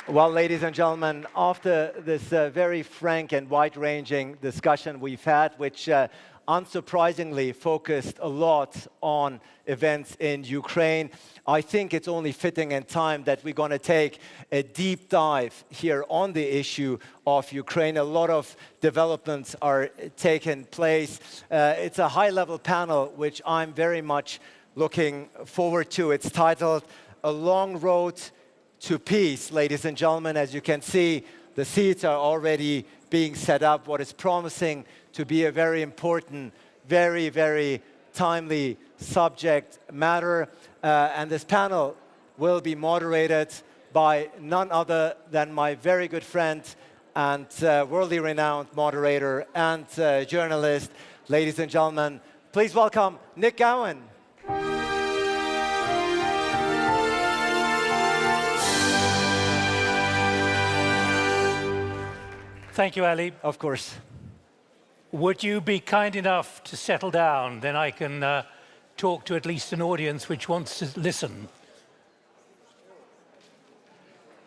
Well, ladies and gentlemen, after this very frank and wide-ranging discussion we've had, which unsurprisingly focused a lot on events in Ukraine, I think it's only fitting and time that we're going to take a deep dive here on the issue of Ukraine. A lot of developments are taking place. It's a high-level panel, which I'm very much looking forward to. It's titled A Long Road to Peace. Ladies and gentlemen, as you can see, the seats are already being set up, what is promising to be a very important, very, very timely subject matter. And this panel will be moderated by none other than my very good friend and worldly renowned moderator and journalist. Ladies and gentlemen, please welcome Nick Gowing. Thank you, Ali. Of course. Would you be kind enough to settle down? Then I can talk to at least an audience which wants to listen.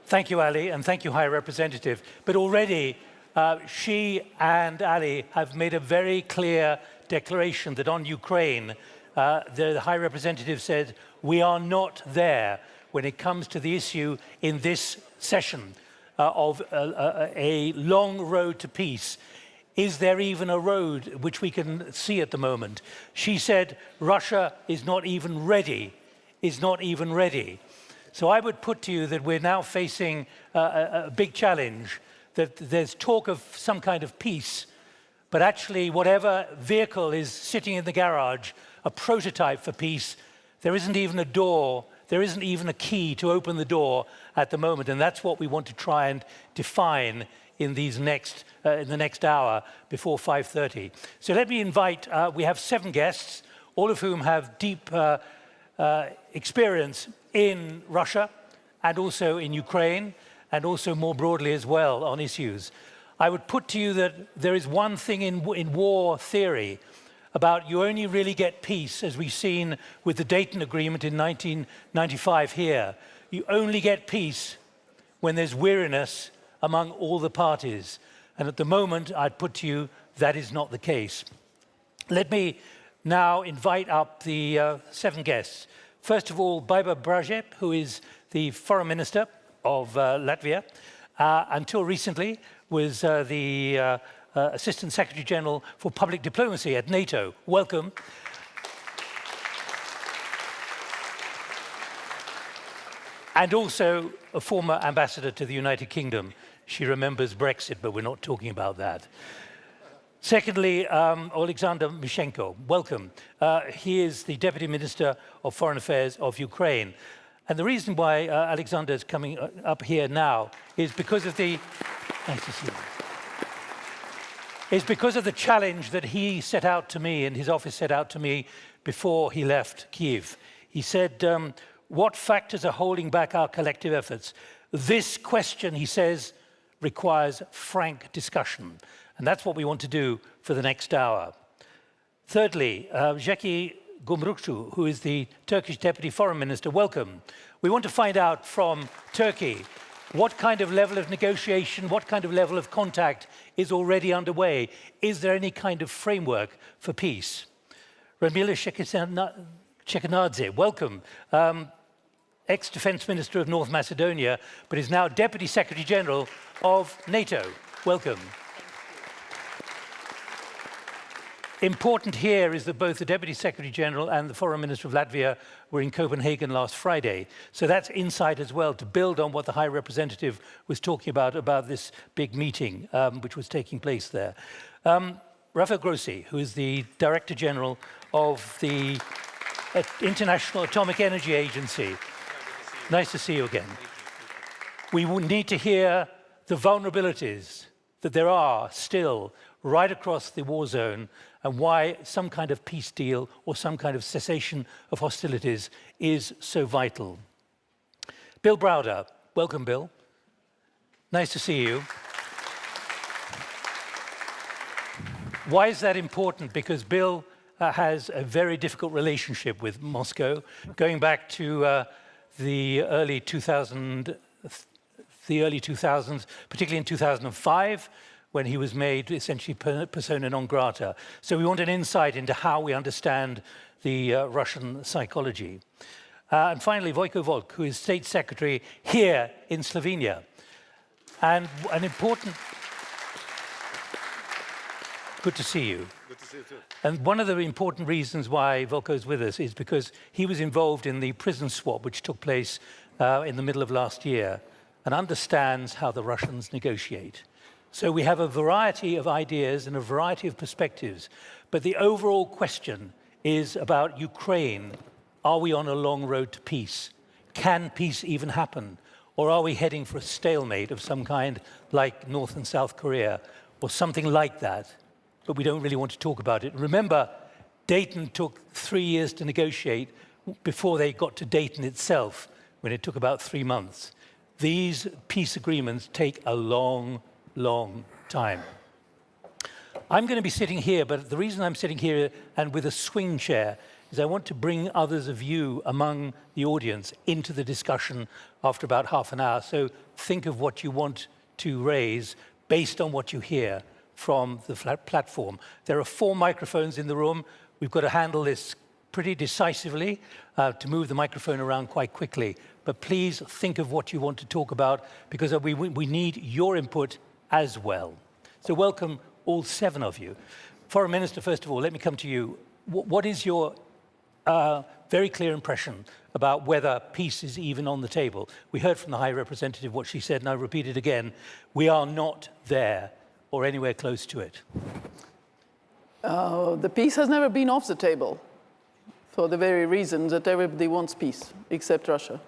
Thank you, Ali, and thank you, High Representative. But already, she and Ali have made a very clear declaration that on Ukraine, the High Representative said, we are not there when it comes to the issue in this session of a long road to peace. Is there even a road which we can see at the moment? She said Russia is not even ready, So I would put to you that we're now facing a big challenge, that there's talk of some kind of peace, but actually whatever vehicle is sitting in the garage, a prototype for peace, there isn't even a door, there isn't even a key to open the door at the moment, and that's what we want to try and define in these in the next hour before 5:30. So let me invite, we have 7 guests, all of whom have deep experience in Russia and also in Ukraine and also more broadly as well on issues. I would put to you that there is one thing in war theory about you only really get peace, as we've seen with the Dayton Agreement in 1995 here. You only get peace when there's weariness among all the parties. And at the moment, I'd put to you, that is not the case. Let me now invite up the 7 guests. First of all, Baiba Braže, who is the Foreign Minister of Latvia, until recently was the Assistant Secretary General for Public Diplomacy at NATO. Welcome. And also a former ambassador to the United Kingdom. She remembers Brexit, but we're not talking about that. Secondly, Olexandr Mischenko, welcome. He is the Deputy Minister of Foreign Affairs of Ukraine. And the reason why Alexander is coming up here now is because of the... Nice to see you. Is because of the challenge that he set out to me, and his office set out to me before he left Kyiv. He said, what factors are holding back our collective efforts? This question, he says, requires frank discussion. And that's what we want to do for the next hour. Thirdly, Zeki, who is the Turkish Deputy Foreign Minister, welcome. We want to find out from Turkey what kind of level of negotiation, what kind of level of contact is already underway? Is there any kind of framework for peace? Radmila Shekerinska, welcome. Ex-Defense Minister of North Macedonia, but is now Deputy Secretary General of NATO. Welcome. Important here is that both the Deputy Secretary General and the Foreign Minister of Latvia were in Copenhagen last Friday. So that's insight as well to build on what the High Representative was talking about this big meeting which was taking place there. Rafael Grossi, who is the Director General of the International Atomic Energy Agency. Nice to see you again. We will need to hear the vulnerabilities that there are still right across the war zone and why some kind of peace deal or some kind of cessation of hostilities is so vital. Bill Browder, welcome, Bill. Nice to see you. Why is that important? Because Bill has a very difficult relationship with Moscow, going back to the early 2000s the early 2000s, particularly in 2005, when he was made essentially persona non grata. So we want an insight into how we understand the Russian psychology. And finally, Vojko Volk, who is State Secretary here in Slovenia. And an important... Good to see you. Good to see you too. And one of the important reasons why Vojko is with us is because he was involved in the prison swap, which took place in the middle of last year, and understands how the Russians negotiate. So we have a variety of ideas and a variety of perspectives, but the overall question is about Ukraine. Are we on a long road to peace? Can peace even happen? Or are we heading for a stalemate of some kind, like North and South Korea, or something like that? But we don't really want to talk about it. Remember, Dayton took 3 years to negotiate before they got to Dayton itself, when it took about 3 months. These peace agreements take a long, long time. I'm going to be sitting here, but the reason I'm sitting here and with a swing chair is I want to bring others of you among the audience into the discussion after about half an hour. So think of what you want to raise based on what you hear from the platform. There are 4 microphones in the room. We've got to handle this pretty decisively to move the microphone around quite quickly. But please think of what you want to talk about, because we need your input as well. So welcome all 7 of you. Foreign Minister, first of all, let me come to you. What is your very clear impression about whether peace is even on the table? We heard from the High Representative what she said, and I repeat it again. We are not there or anywhere close to it. The peace has never been off the table, for the very reason that everybody wants peace, except Russia.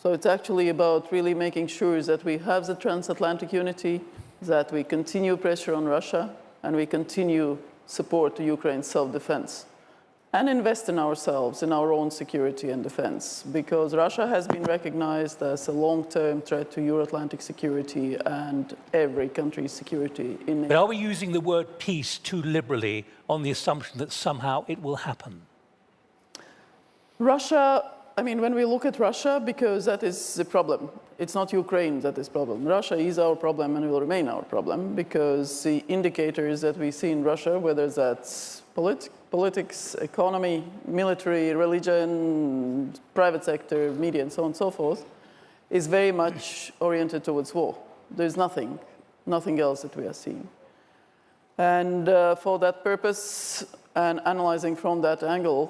So it's actually about really making sure that we have the transatlantic unity, that we continue pressure on Russia, and we continue support to Ukraine's self-defense, and invest in ourselves, in our own security and defense, because Russia has been recognized as a long-term threat to Euro-Atlantic security and every country's security. But are we using the word peace too liberally on the assumption that somehow it will happen? Russia, I mean, when we look at Russia, because that is the problem. It's not Ukraine that is the problem. Russia is our problem and will remain our problem, because the indicators that we see in Russia, whether that's politics, economy, military, religion, private sector, media, and so on and so forth, is very much oriented towards war. There's nothing else that we are seeing. And for that purpose, and analyzing from that angle,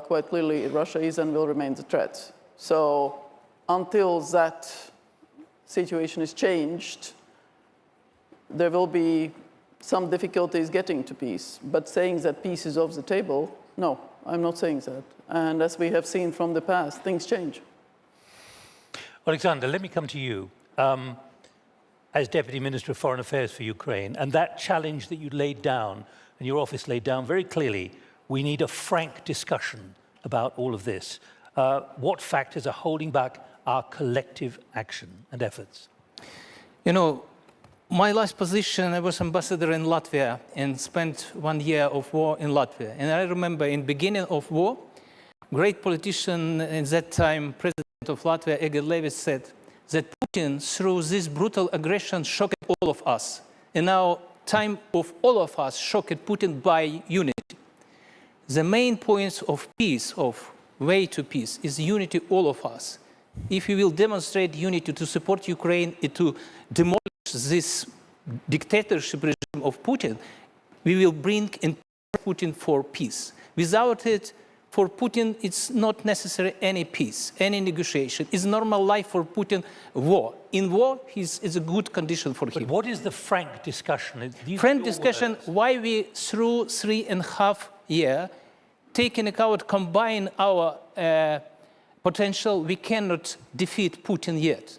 quite clearly, Russia is and will remain the threat. So until that situation is changed, there will be some difficulties getting to peace. But saying that peace is off the table, no, I'm not saying that. And as we have seen from the past, things change. Olexandr, let me come to you. As Deputy Minister of Foreign Affairs for Ukraine, and that challenge that you laid down, and your office laid down very clearly, we need a frank discussion about all of this. What factors are holding back our collective action and efforts? You know, my last position, I was ambassador in Latvia and spent 1 year of war in Latvia. And I remember in the beginning of war, great politician at that time, President of Latvia, Egil Levits, said that Putin, through this brutal aggression, shocked all of us. And now, time of all of us shocked Putin by unity. The main points of peace, of way to peace, is unity all of us. If we will demonstrate unity to support Ukraine, to demolish this dictatorship regime of Putin, we will bring in Putin for peace. Without it, for Putin, it's not necessary any peace, any negotiation. It's normal life for Putin, war. In war, it's a good condition for him. But what is the frank discussion? Frank discussion, why we, through 3.5 years, taking account, combine our potential, we cannot defeat Putin yet.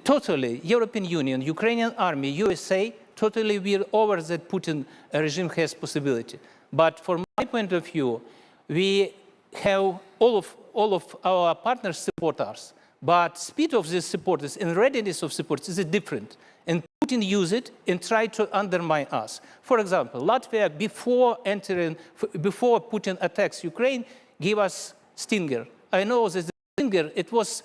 Totally, European Union, Ukrainian army, USA, totally we're over that Putin regime has possibility. But from my point of view, we have all of our partners support us, but speed of these supporters and readiness of supporters is different. And Putin use it and try to undermine us. For example, Latvia, before Putin attacks Ukraine, gave us Stinger. I know that the Stinger, it was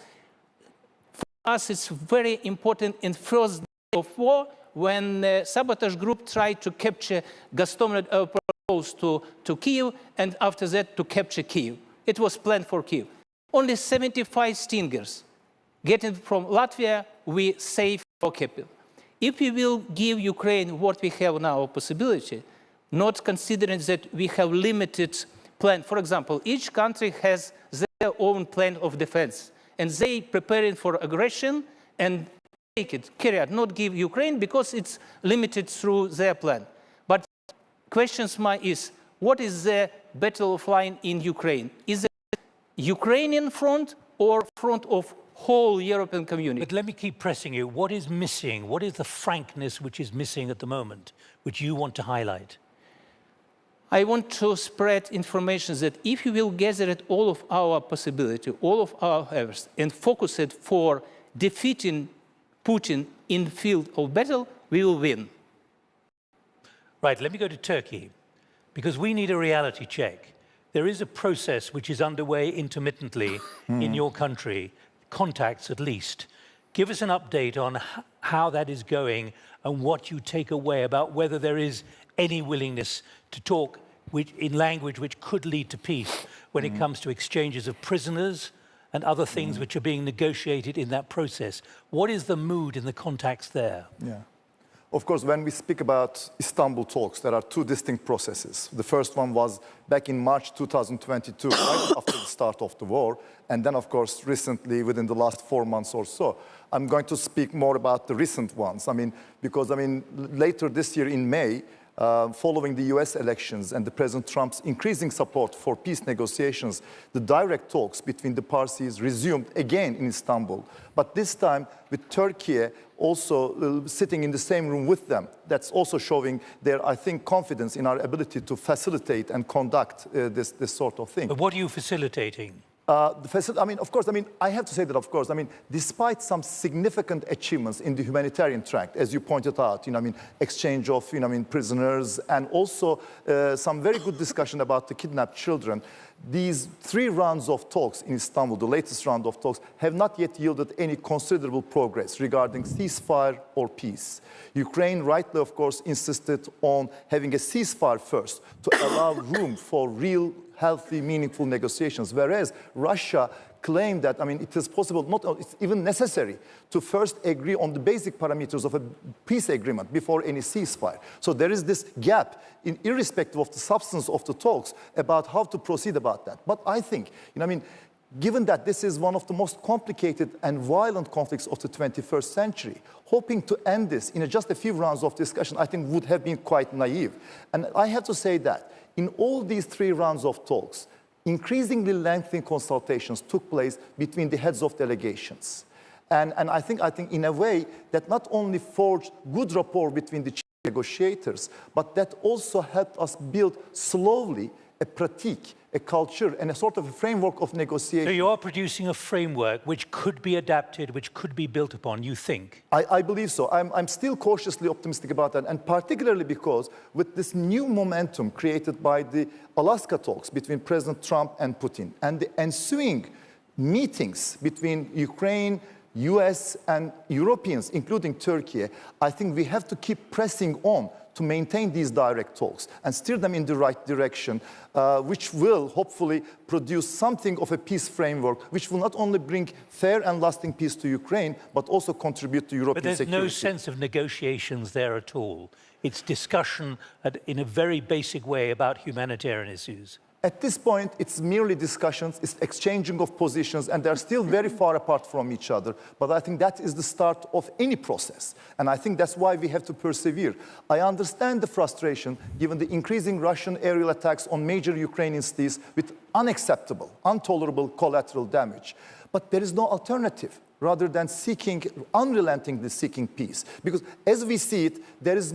us, it's very important in first day of war, when the sabotage group tried to capture Gostomel close to Kyiv, and after that to capture Kyiv. It was planned for Kyiv. Only 75 Stingers getting from Latvia, we save our capital. If we will give Ukraine what we have now, possibility, not considering that we have limited plan. For example, each country has their own plan of defense, and they preparing for aggression and take it, carry out, not give Ukraine because it's limited through their plan. But question is, what is the battle of line in Ukraine? Is it Ukrainian front or front of whole European community? But let me keep pressing you. What is missing? What is the frankness which is missing at the moment, which you want to highlight? I want to spread information that if we will gather it all of our possibility, all of our efforts, and focus it for defeating Putin in the field of battle, we will win. Right, let me go to Turkey, because we need a reality check. There is a process which is underway intermittently in your country, contacts at least. Give us an update on how that is going and what you take away about whether there is any willingness to talk in language which could lead to peace when it comes to exchanges of prisoners and other things which are being negotiated in that process. What is the mood in the contacts there? Yeah. Of course, when we speak about Istanbul talks, there are two distinct processes. The first one was back in March 2022, right after the start of the war. And then, of course, recently, within the last 4 months or so. I'm going to speak more about the recent ones. Because later this year in May, following the US elections and the President Trump's increasing support for peace negotiations, the direct talks between the parties resumed again in Istanbul. But this time with Turkey also sitting in the same room with them. That's also showing their, I think, confidence in our ability to facilitate and conduct this sort of thing. But what are you facilitating? Of course, I have to say that, of course, despite some significant achievements in the humanitarian track, as you pointed out, exchange of, prisoners, and also some very good discussion about the kidnapped children, these 3 rounds of talks in Istanbul, the latest round of talks, have not yet yielded any considerable progress regarding ceasefire or peace. Ukraine rightly, of course, insisted on having a ceasefire first to allow room for real, healthy, meaningful negotiations, whereas Russia claimed that, it is possible, it's even necessary to first agree on the basic parameters of a peace agreement before any ceasefire. So there is this gap, irrespective of the substance of the talks, about how to proceed about that. But I think, given that this is one of the most complicated and violent conflicts of the 21st century, hoping to end this in just a few rounds of discussion, I think would have been quite naive. And I have to say that in all these 3 rounds of talks, increasingly lengthy consultations took place between the heads of delegations. And I think in a way that not only forged good rapport between the chief negotiators, but that also helped us build slowly a pratique, a culture, and a sort of a framework of negotiation. So you are producing a framework which could be adapted, which could be built upon, you think? I believe so. I'm still cautiously optimistic about that, and particularly because with this new momentum created by the Alaska talks between President Trump and Putin, and the ensuing meetings between Ukraine, US, and Europeans, including Turkey, I think we have to keep pressing on to maintain these direct talks and steer them in the right direction, which will hopefully produce something of a peace framework, which will not only bring fair and lasting peace to Ukraine, but also contribute to European security. But there's no sense of negotiations there at all. It's discussion in a very basic way about humanitarian issues. At this point, it's merely discussions, it's exchanging of positions, and they're still very far apart from each other. But I think that is the start of any process. And I think that's why we have to persevere. I understand the frustration, given the increasing Russian aerial attacks on major Ukrainian cities with unacceptable, intolerable collateral damage. But there is no alternative, rather than unrelentingly seeking peace. Because as we see it, there is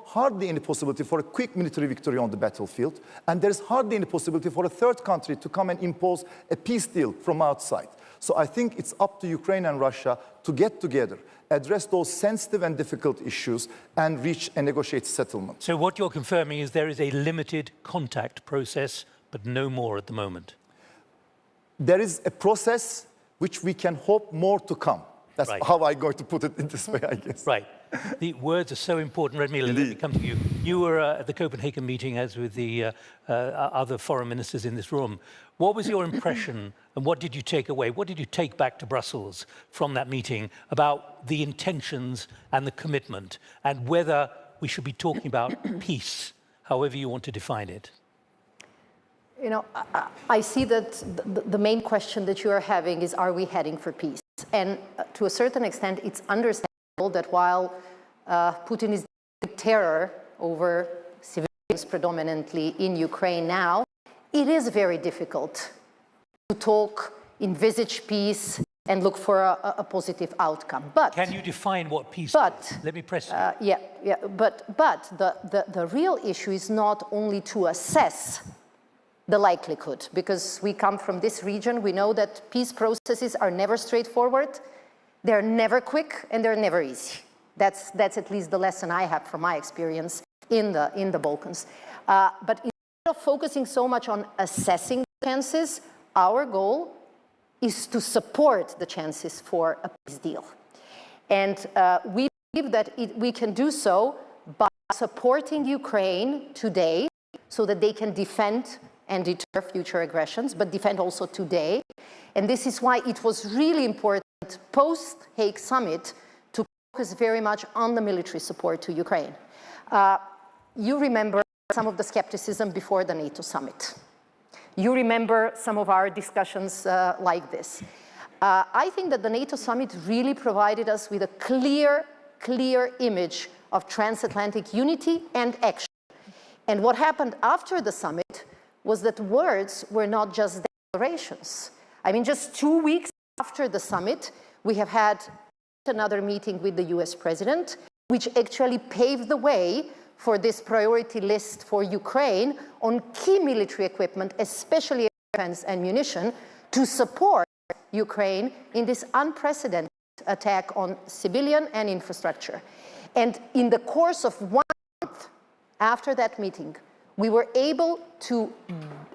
hardly any possibility for a quick military victory on the battlefield, and there is hardly any possibility for a third country to come and impose a peace deal from outside. So I think it's up to Ukraine and Russia to get together, address those sensitive and difficult issues, and reach a negotiated settlement. So what you're confirming is there is a limited contact process, but no more at the moment. There is a process which we can hope more to come. That's how I'm going to put it in this way, I guess. Right. The words are so important. Radmila, let me come to you. You were at the Copenhagen meeting, as with the other foreign ministers in this room. What was your impression and what did you take away? What did you take back to Brussels from that meeting about the intentions and the commitment and whether we should be talking about peace, however you want to define it? You know, I see that the main question that you are having is, are we heading for peace? And to a certain extent, it's understandable that while Putin is terror over civilians predominantly in Ukraine now, it is very difficult to talk, envisage peace, and look for a positive outcome. But can you define what peace is? Let me press you. But the real issue is not only to assess the likelihood, because we come from this region, we know that peace processes are never straightforward, they're never quick, and they're never easy. That's at least the lesson I have from my experience in the Balkans. But instead of focusing so much on assessing the chances, our goal is to support the chances for a peace deal. And we believe that we can do so by supporting Ukraine today so that they can defend and deter future aggressions, but defend also today. And this is why it was really important post-Hague summit to focus very much on the military support to Ukraine. You remember some of the skepticism before the NATO summit. You remember some of our discussions like this. I think that the NATO summit really provided us with a clear image of transatlantic unity and action. And what happened after the summit was that words were not just declarations. I mean, just 2 weeks after the summit, we have had another meeting with the US president, which actually paved the way for this priority list for Ukraine on key military equipment, especially air defense and munition, to support Ukraine in this unprecedented attack on civilian and infrastructure. And in the course of 1 month after that meeting, we were able to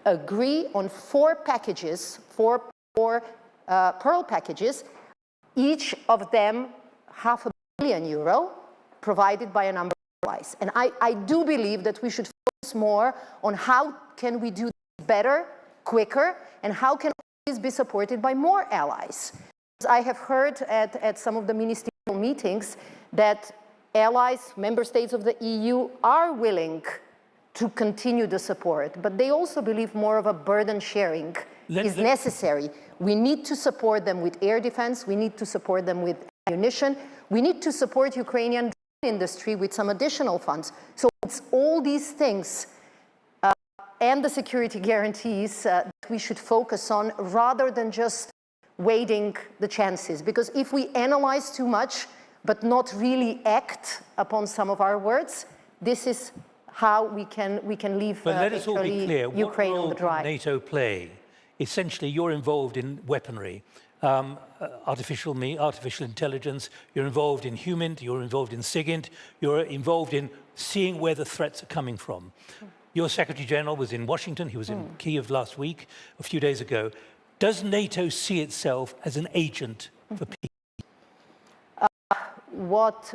agree on 4 packages, four Pearl packages, each of them €500 million, provided by a number of allies. And I do believe that we should focus more on how can we do this better, quicker, and how can this be supported by more allies. I have heard at some of the ministerial meetings that allies, member states of the EU, are willing to continue the support, but they also believe more of a burden sharing is necessary. We need to support them with air defense, we need to support them with ammunition, we need to support Ukrainian industry with some additional funds. So it's all these things and the security guarantees that we should focus on rather than just weighing the chances. Because if we analyze too much but not really act upon some of our words, this is how we can leave but let us all be clear. Ukraine on the dry. What role does NATO play? Essentially, you're involved in weaponry, artificial intelligence, you're involved in HUMINT, you're involved in SIGINT, you're involved in seeing where the threats are coming from. Your Secretary General was in Washington, he was in Kyiv last week, a few days ago. Does NATO see itself as an agent for peace? What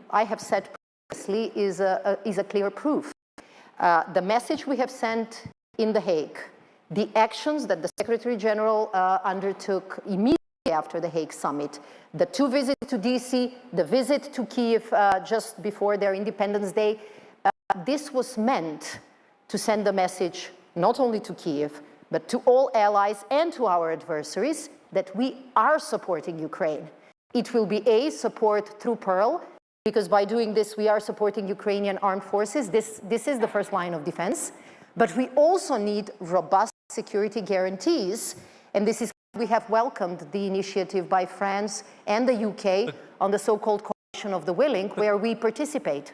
I have said previously is a clear proof. The message we have sent in The Hague, the actions that the Secretary General undertook immediately after the Hague summit, the 2 visits to DC, the visit to Kyiv just before their Independence Day, this was meant to send a message not only to Kyiv, but to all allies and to our adversaries that we are supporting Ukraine. It will be support through Pearl, because by doing this, we are supporting Ukrainian armed forces. This is the first line of defense. But we also need robust security guarantees. And this is why we have welcomed the initiative by France and the UK on the so-called coalition of the willing, where we participate.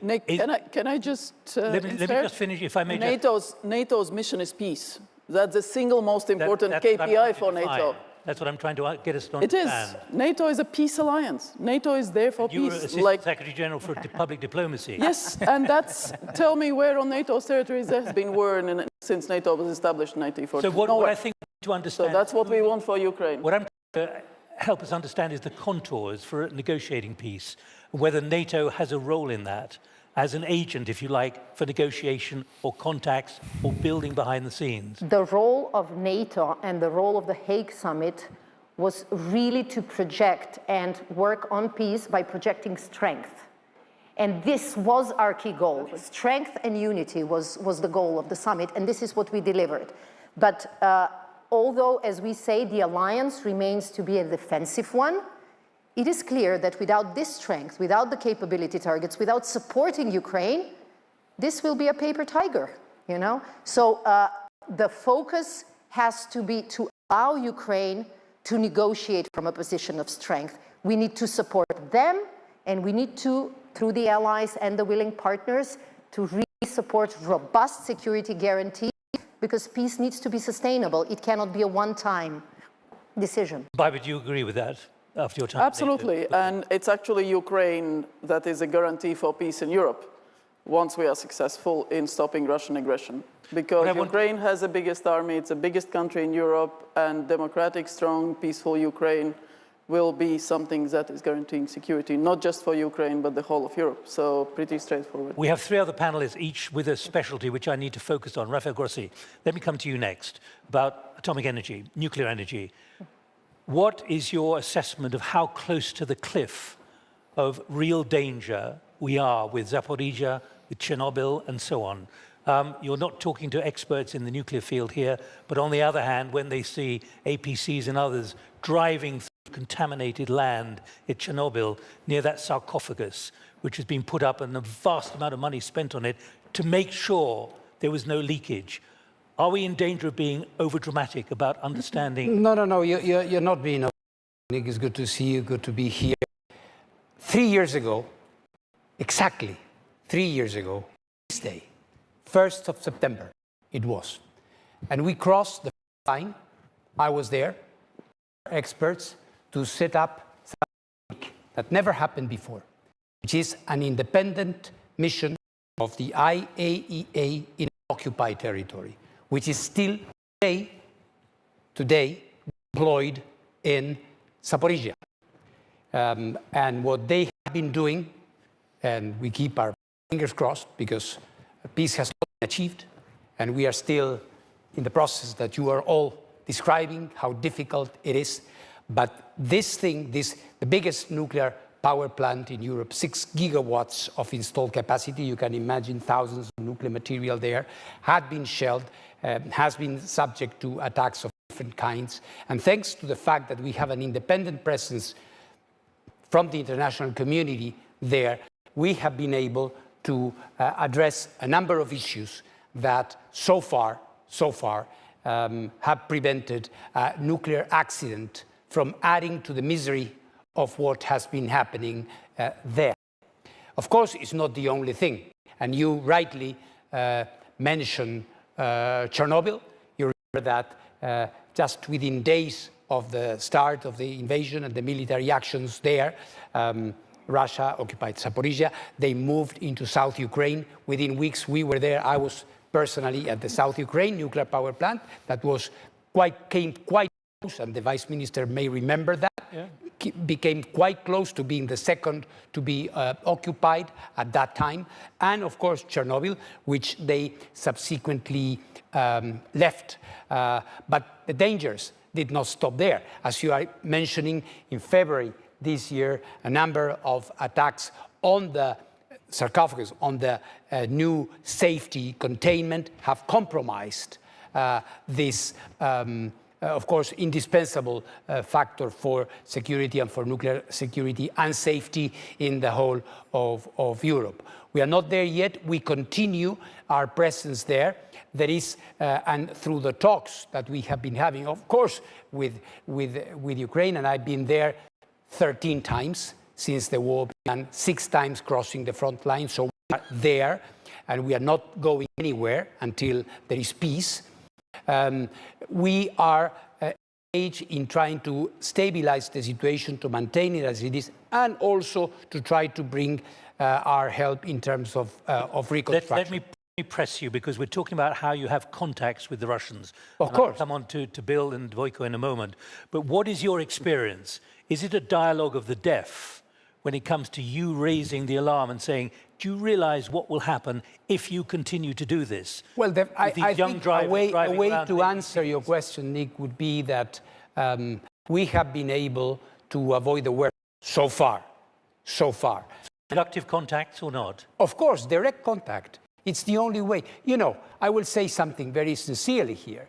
Nick, can I just let me just finish, if I may. NATO's mission is peace. That's the single most important KPI for NATO. That's what I'm trying to get us to understand. It is. NATO is a peace alliance. NATO is there for peace. You were Assistant Secretary General for public diplomacy. Yes, and that's, tell me where on NATO's territories there has been war since NATO was established in 1940. So what I think to understand... So that's what we want for Ukraine. What I'm trying to help us understand is the contours for negotiating peace, whether NATO has a role in that, as an agent, if you like, for negotiation or contacts or building behind the scenes. The role of NATO and the role of the Hague Summit was really to project and work on peace by projecting strength. And this was our key goal. Strength and unity was the goal of the summit, and this is what we delivered. But although, as we say, the alliance remains to be a defensive one, it is clear that without this strength, without the capability targets, without supporting Ukraine, this will be a paper tiger, you know? So the focus has to be to allow Ukraine to negotiate from a position of strength. We need to support them, and we need to, through the allies and the willing partners, to really support robust security guarantees, because peace needs to be sustainable. It cannot be a one-time decision. Baiba, do you agree with that after your time? Absolutely, and it's actually Ukraine that is a guarantee for peace in Europe once we are successful in stopping Russian aggression. Because Ukraine has the biggest army, it's the biggest country in Europe, and democratic, strong, peaceful Ukraine will be something that is guaranteeing security, not just for Ukraine, but the whole of Europe. So pretty straightforward. We have three other panelists, each with a specialty, which I need to focus on. Rafael, Grossi, let me come to you next, about atomic energy, nuclear energy. What is your assessment of how close to the cliff of real danger we are with Zaporizhia, with Chernobyl, and so on? You're not talking to experts in the nuclear field here, but on the other hand, when they see APCs and others driving through contaminated land at Chernobyl near that sarcophagus, which has been put up and a vast amount of money spent on it to make sure there was no leakage. Are we in danger of being overdramatic about understanding? No, you're not being overdramatic. It's good to see you, good to be here. 3 years ago, exactly 3 years ago, this day, 1st of September, it was. And we crossed the line. I was there, experts, to set up something that never happened before, which is an independent mission of the IAEA in occupied territory, which is still today deployed in Zaporizhia. And what they have been doing, and we keep our fingers crossed because peace has not been achieved, and we are still in the process that you are all describing, how difficult it is. But this thing, the biggest nuclear power plant in Europe, 6 gigawatts of installed capacity, you can imagine thousands of nuclear material there, had been shelled, has been subject to attacks of different kinds. And thanks to the fact that we have an independent presence from the international community there, we have been able to address a number of issues that so far have prevented a nuclear accident from adding to the misery of what has been happening there. Of course, it's not the only thing. And you rightly mentioned Chernobyl. You remember that just within days of the start of the invasion and the military actions there, Russia occupied Zaporizhia. They moved into South Ukraine. Within weeks, we were there. I was personally at the South Ukraine nuclear power plant that came quite close, and the Vice Minister may remember that. Yeah. Became quite close to being the second to be occupied at that time. And of course, Chernobyl, which they subsequently left. But the dangers did not stop there. As you are mentioning, in February this year, a number of attacks on the sarcophagus, on the new safety containment, have compromised this of course, indispensable factor for security and for nuclear security and safety in the whole of Europe. We are not there yet. We continue our presence there. There is, and through the talks that we have been having, of course, with Ukraine, and I've been there 13 times since the war began, 6 times crossing the front line. So we are there, and we are not going anywhere until there is peace. We are engaged in trying to stabilize the situation, to maintain it as it is, and also to try to bring our help in terms of reconstruction. Let me me press you, because we're talking about how you have contacts with the Russians. Of course. I'll come on to Bill and Vojko in a moment. But what is your experience? Is it a dialogue of the deaf when it comes to you raising the alarm and saying, do you realize what will happen if you continue to do this? Well, I think a way to answer your question, Nick, would be that we have been able to avoid the worst so far. So far. Productive contacts or not? Of course, direct contact. It's the only way. You know, I will say something very sincerely here.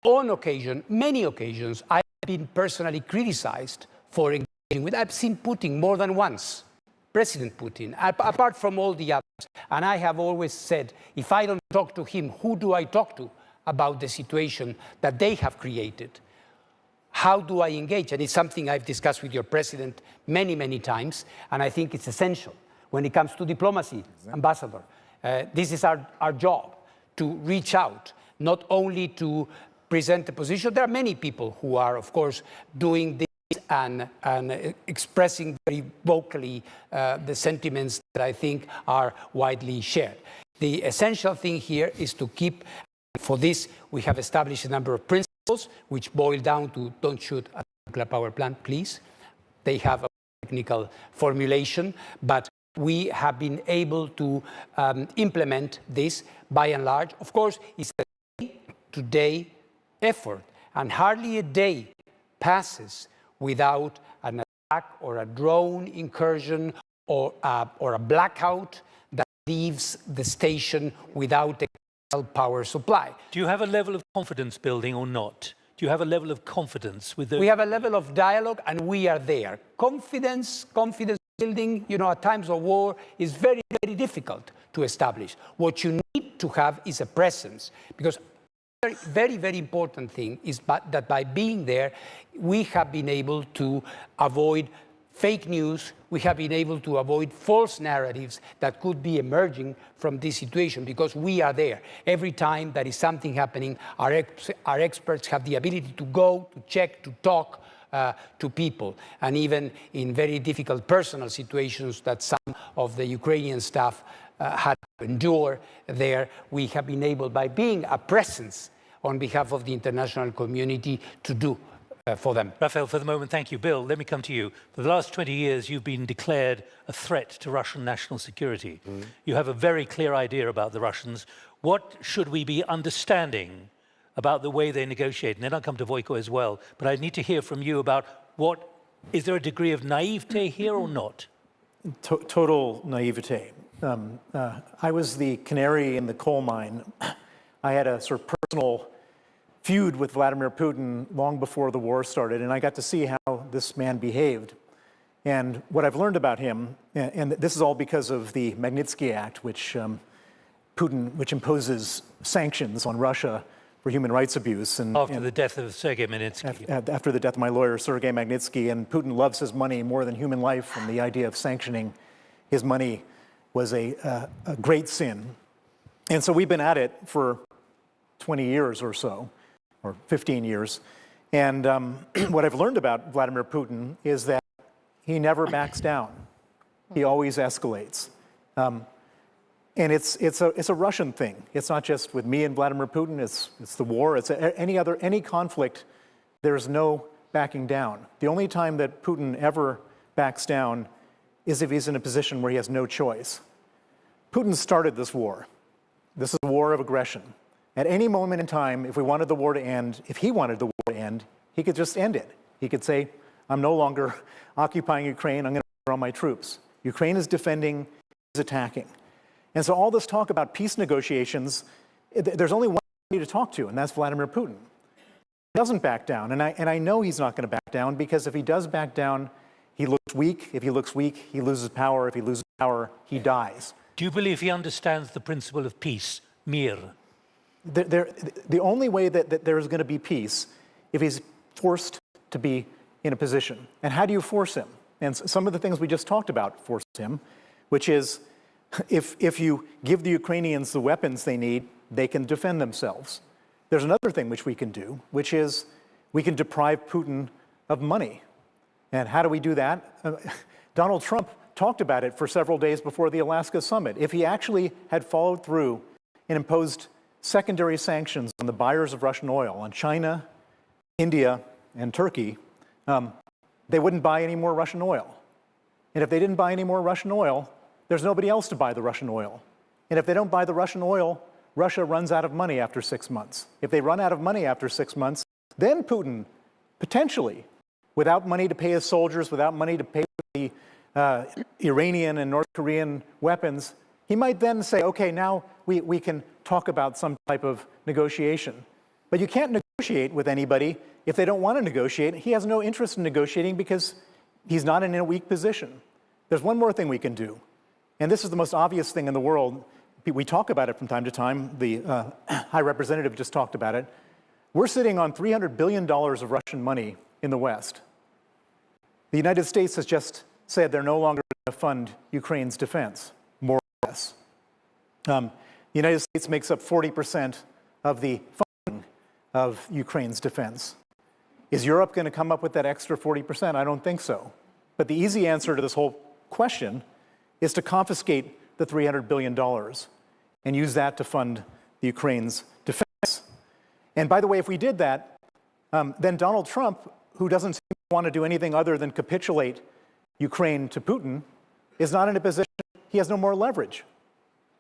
On occasion, many occasions, I've been personally criticized for engaging with. I've seen Putin more than once. President Putin, apart from all the others. And I have always said, if I don't talk to him, who do I talk to about the situation that they have created? How do I engage? And it's something I've discussed with your president many, many times. And I think it's essential when it comes to diplomacy, Ambassador. This is our job, to reach out, not only to present a position. There are many people who are, of course, doing this and expressing very vocally the sentiments that I think are widely shared. The essential thing here is to keep, for this we have established a number of principles which boil down to don't shoot at a nuclear power plant, please. They have a technical formulation, but we have been able to implement this by and large. Of course, it's a day-to-day effort, and hardly a day passes without an attack or a drone incursion or a blackout that leaves the station without a power supply. Do you have a level of confidence building or not? Do you have a level of confidence with the... We have a level of dialogue and we are there. Confidence building, you know, at times of war is very, very difficult to establish. What you need to have is a presence, because very, very important thing is that by being there, we have been able to avoid fake news, we have been able to avoid false narratives that could be emerging from this situation, because we are there. Every time there is something happening, our experts have the ability to go, to check, to talk to people. And even in very difficult personal situations that some of the Ukrainian staff had to endure there, we have been able, by being a presence on behalf of the international community, to do for them. Rafael, for the moment, thank you. Bill, let me come to you. For the last 20 years, you've been declared a threat to Russian national security. You have a very clear idea about the Russians. What should we be understanding about the way they negotiate? And then I'll come to Vojko as well. But I need to hear from you about is there a degree of naivete here or not? Total naivete. I was the canary in the coal mine. I had a sort of personal feud with Vladimir Putin long before the war started, and I got to see how this man behaved. And what I've learned about him, and this is all because of the Magnitsky Act, which imposes sanctions on Russia for human rights abuse. After the death of Sergei Magnitsky. After the death of my lawyer, Sergei Magnitsky, and Putin loves his money more than human life, and the idea of sanctioning his money was a great sin. And so we've been at it for 20 years or so, or 15 years. And what I've learned about Vladimir Putin is that he never backs down. He always escalates. And it's a Russian thing. It's not just with me and Vladimir Putin, it's the war, it's any conflict, there's no backing down. The only time that Putin ever backs down is if he's in a position where he has no choice. Putin started this war. This is a war of aggression. At any moment in time, if we wanted the war to end, if he wanted the war to end, he could just end it. He could say, I'm no longer occupying Ukraine, I'm going to withdraw my troops. Ukraine is defending, he's attacking. And so all this talk about peace negotiations, there's only one to talk to, and that's Vladimir Putin. He doesn't back down, and I know he's not going to back down, because if he does back down, he looks weak. If he looks weak, he loses power. If he loses power, he dies. Do you believe he understands the principle of peace, mir? The only way that there is going to be peace if he's forced to be in a position. And how do you force him? And some of the things we just talked about force him, which is if you give the Ukrainians the weapons they need, they can defend themselves. There's another thing which we can do, which is we can deprive Putin of money. And how do we do that? Donald Trump talked about it for several days before the Alaska summit. If he actually had followed through and imposed secondary sanctions on the buyers of Russian oil, on China, India, and Turkey, they wouldn't buy any more Russian oil. And if they didn't buy any more Russian oil, there's nobody else to buy the Russian oil. And if they don't buy the Russian oil, Russia runs out of money after 6 months. If they run out of money after 6 months, then Putin, potentially, without money to pay his soldiers, without money to pay for the Iranian and North Korean weapons, he might then say, okay, now we can talk about some type of negotiation. But you can't negotiate with anybody if they don't want to negotiate. He has no interest in negotiating because he's not in a weak position. There's one more thing we can do, and this is the most obvious thing in the world. We talk about it from time to time. The High Representative just talked about it. We're sitting on $300 billion of Russian money in the West. The United States has just said they're no longer going to fund Ukraine's defense, more or less. The United States makes up 40% of the funding of Ukraine's defense. Is Europe going to come up with that extra 40%? I don't think so. But the easy answer to this whole question is to confiscate the $300 billion and use that to fund the Ukraine's defense. And by the way, if we did that, then Donald Trump, who doesn't seem to want to do anything other than capitulate Ukraine to Putin, is not in a position, he has no more leverage.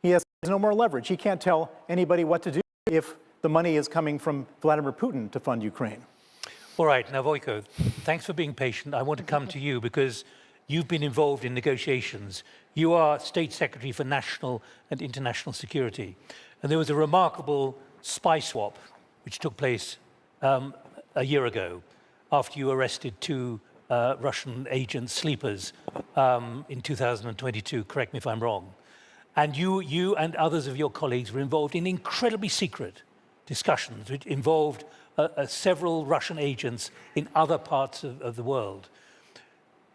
He has no more leverage. He can't tell anybody what to do if the money is coming from Vladimir Putin to fund Ukraine. All right, now Vojko, thanks for being patient. I want to come to you because you've been involved in negotiations. You are State Secretary for National and International Security. And there was a remarkable spy swap which took place a year ago after you arrested two Russian agents, sleepers, in 2022, correct me if I'm wrong. And you and others of your colleagues were involved in incredibly secret discussions which involved several Russian agents in other parts of the world.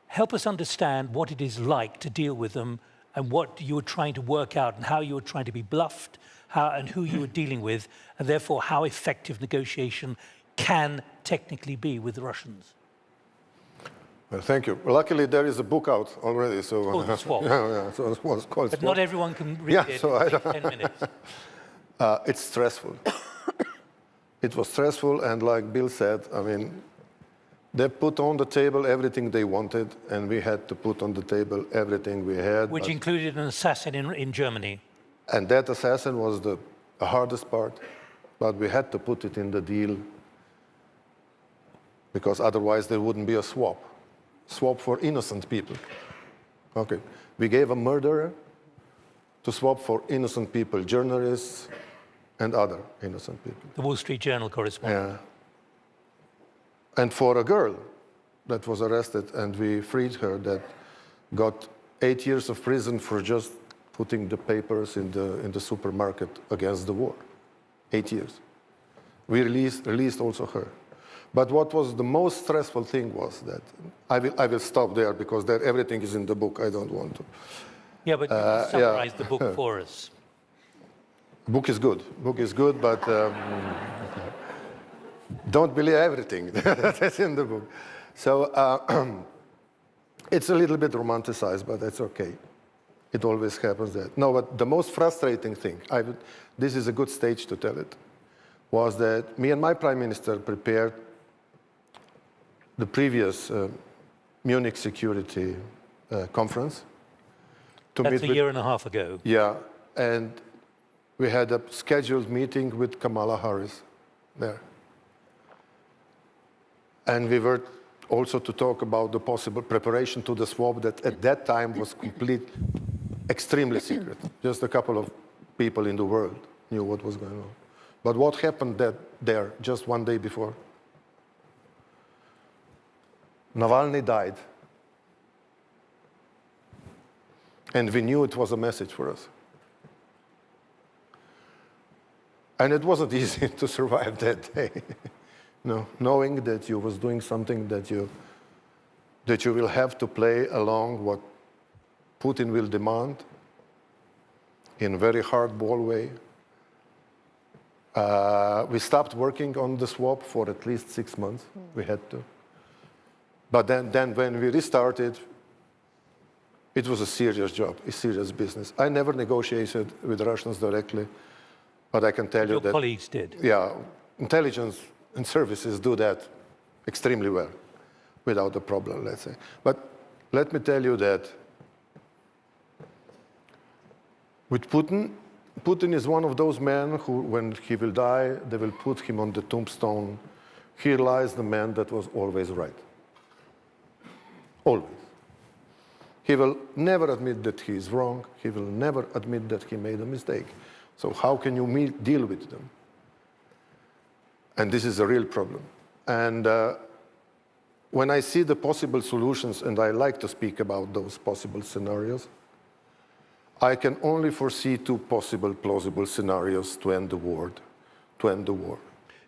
Help us understand what it is like to deal with them and what you were trying to work out and how you were trying to be bluffed and who you were dealing with, and therefore how effective negotiation can technically be with the Russians. Well, thank you. Well, luckily, there is a book out already. So, called The Swap. Yeah, so it was called But Swap. not everyone can read it in 10 minutes. It's stressful. It was stressful, and like Bill said, I mean, they put on the table everything they wanted, and we had to put on the table everything we had. Which included an assassin in Germany. And that assassin was the hardest part, but we had to put it in the deal because otherwise there wouldn't be a swap. Swap for innocent people. Okay, we gave a murderer to swap for innocent people, journalists and other innocent people. The Wall Street Journal correspondent. Yeah. And for a girl that was arrested and we freed her, that got 8 years of prison for just putting the papers in the supermarket against the war. 8 years. We released also her. But what was the most stressful thing was that, I will stop there because there everything is in the book, I don't want to. Yeah, but you summarize the book for us. Book is good, but don't believe everything that's in the book. So it's a little bit romanticized, but that's okay. It always happens that. No, but the most frustrating thing, this is a good stage to tell it, was that me and my prime minister prepared the previous Munich security conference. That's a year and a half ago. Yeah, and we had a scheduled meeting with Kamala Harris there. And we were also to talk about the possible preparation to the swap that at that time was extremely secret. Just a couple of people in the world knew what was going on. But what happened there just one day before? Navalny died. And we knew it was a message for us. And it wasn't easy to survive that day. No, knowing that you was doing something that you will have to play along what Putin will demand in a very hardball way. We stopped working on the swap for at least 6 months. We had to. But then when we restarted, it was a serious job, a serious business. I never negotiated with the Russians directly. But I can tell you Your that... colleagues did. Yeah, intelligence and services do that extremely well, without a problem, let's say. But let me tell you that with Putin, Putin is one of those men who, when he will die, they will put him on the tombstone. Here lies the man that was always right. Always. He will never admit that he is wrong. He will never admit that he made a mistake. So how can you deal with them? And this is a real problem. And when I see the possible solutions, and I like to speak about those possible scenarios, I can only foresee two possible plausible scenarios to end the war.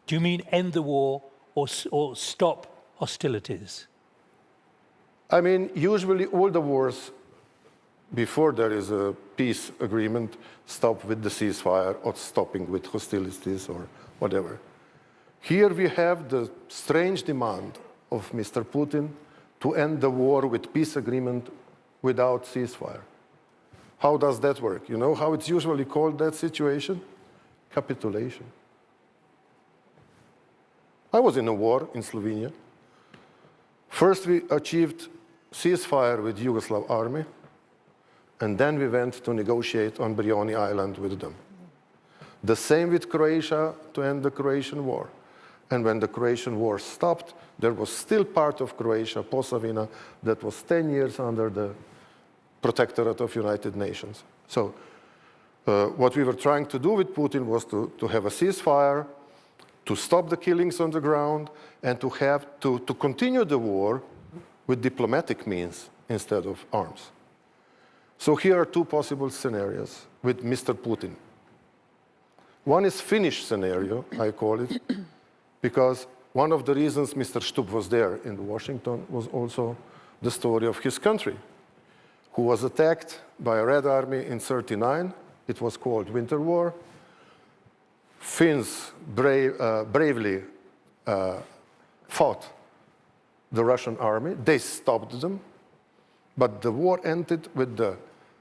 Do you mean end the war or stop hostilities? I mean, usually all the wars, before there is a peace agreement, stop with the ceasefire or stopping with hostilities or whatever. Here we have the strange demand of Mr. Putin to end the war with peace agreement without ceasefire. How does that work? You know how it's usually called, that situation? Capitulation. I was in a war in Slovenia. First we achieved ceasefire with Yugoslav army, and then we went to negotiate on Brioni Island with them. The same with Croatia to end the Croatian war. And when the Croatian war stopped, there was still part of Croatia, Posavina, that was 10 years under the protectorate of United Nations. So what we were trying to do with Putin was to have a ceasefire, to stop the killings on the ground, and to continue the war with diplomatic means instead of arms. So here are two possible scenarios with Mr. Putin. One is Finnish scenario, I call it, because one of the reasons Mr. Stubb was there in Washington was also the story of his country, who was attacked by a Red Army in '39. It was called Winter War. Finns bravely fought the Russian army. They stopped them, but the war ended with the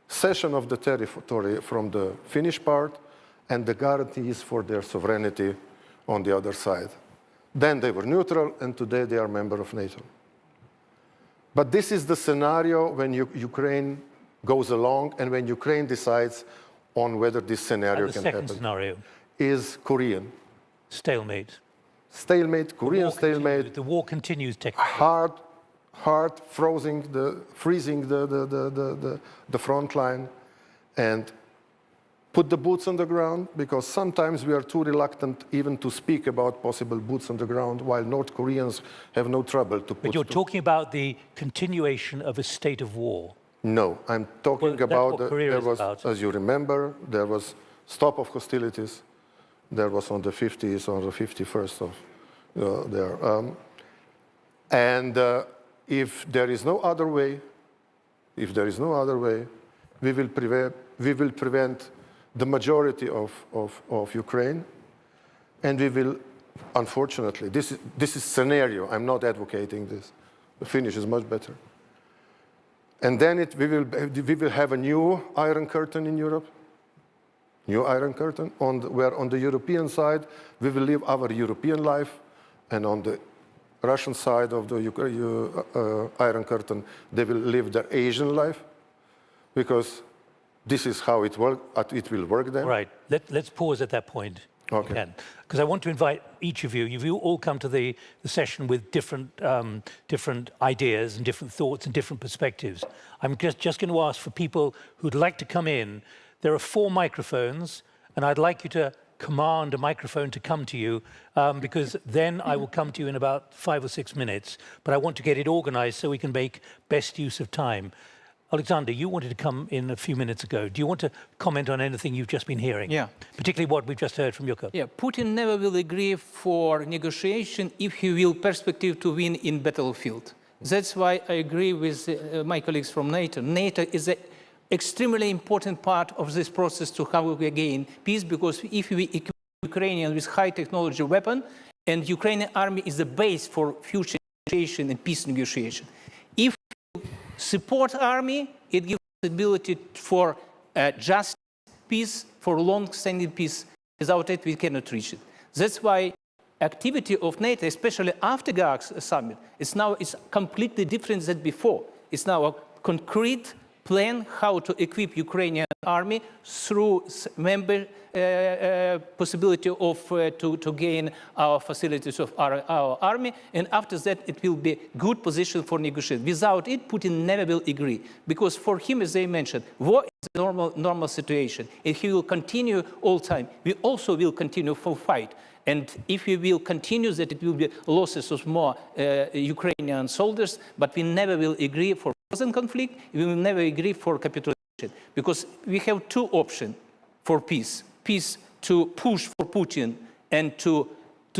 cession of the territory from the Finnish part and the guarantees for their sovereignty on the other side. Then they were neutral, and today they are a member of NATO. But this is the scenario when Ukraine goes along and when Ukraine decides on whether this scenario can happen. The second scenario is Korean. Stalemate. Stalemate, Korean stalemate. The war continues technically. Hard freezing the front line and put the boots on the ground, because sometimes we are too reluctant even to speak about possible boots on the ground, while North Koreans have no trouble to put... But you're talking about the continuation of a state of war. No, I'm talking about, there was, as you remember, there was stop of hostilities. There was on the 50th or the 51st of there. And if there is no other way, we will prevent the majority of Ukraine, and we will, unfortunately, this is scenario. I'm not advocating this. The Finnish is much better. And then we will have a new Iron Curtain in Europe. New Iron Curtain, where on the European side we will live our European life, and on the Russian side of the Iron Curtain they will live their Asian life, because this is how it will work then. Right. Let's pause at that point. Okay. Because I want to invite each of you. You've all come to the session with different ideas and different thoughts and different perspectives. I'm just going to ask for people who'd like to come in. There are 4 microphones, and I'd like you to command a microphone to come to you, because then I will come to you in about 5 or 6 minutes. But I want to get it organized so we can make best use of time. Olexandr, you wanted to come in a few minutes ago. Do you want to comment on anything you've just been hearing? Yeah. Particularly what we've just heard from Vojko. Yeah, Putin never will agree for negotiation if he will perspective to win in battlefield. That's why I agree with my colleagues from NATO. NATO is an extremely important part of this process to how we gain peace, because if we equip Ukrainians with high technology weapon, and Ukrainian army is the base for future negotiation and peace negotiation. If support army, it gives the ability for just peace, for long-standing peace Without it, we cannot reach it. That's why activity of NATO, especially after Gag's summit, is completely different than before. It's now a concrete plan how to equip Ukrainian army through member possibility of to gain our facilities of our army, and after that it will be good position for negotiation. Without it, Putin never will agree, because for him, as they mentioned, war is a normal situation, and he will continue all time. We also will continue for fight. And if we will continue that, it will be losses of more Ukrainian soldiers, but we never will agree for frozen conflict, we will never agree for capitulation, because we have two options for peace. Peace to push for Putin and to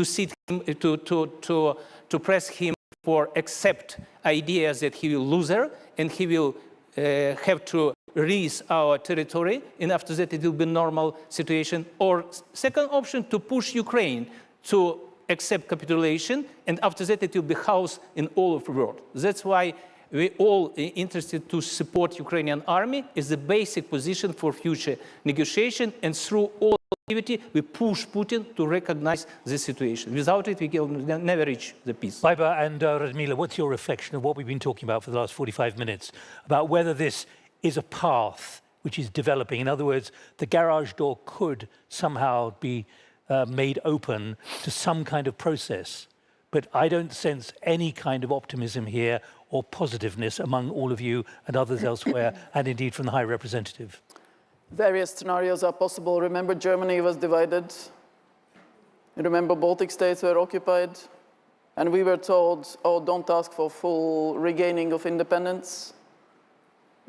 sit him, to press him for accept ideas that he will lose her and he will have to release our territory, and after that it will be normal situation. Or second option, to push Ukraine to accept capitulation, and after that it will be house in all of the world. That's why we all interested to support Ukrainian army is the basic position for future negotiation, and through all activity we push Putin to recognize this situation. Without it, we will never reach the peace. Baiba and Radmila, what's your reflection of what we've been talking about for the last 45 minutes, about whether this is a path which is developing? In other words, the garage door could somehow be made open to some kind of process. But I don't sense any kind of optimism here or positiveness among all of you and others elsewhere, and indeed from the High Representative. Various scenarios are possible. Remember, Germany was divided. Remember, Baltic states were occupied. And we were told, oh, don't ask for full regaining of independence.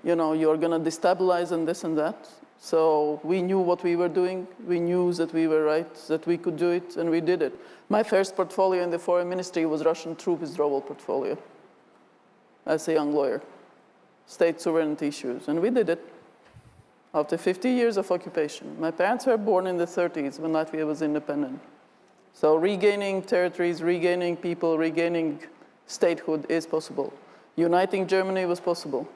You know, you're going to destabilize and this and that. So we knew what we were doing. We knew that we were right, that we could do it, and we did it. My first portfolio in the foreign ministry was Russian troop withdrawal portfolio as a young lawyer, state sovereignty issues, and we did it after 50 years of occupation. My parents were born in the 30s when Latvia was independent. So regaining territories, regaining people, regaining statehood is possible. Uniting Germany was possible,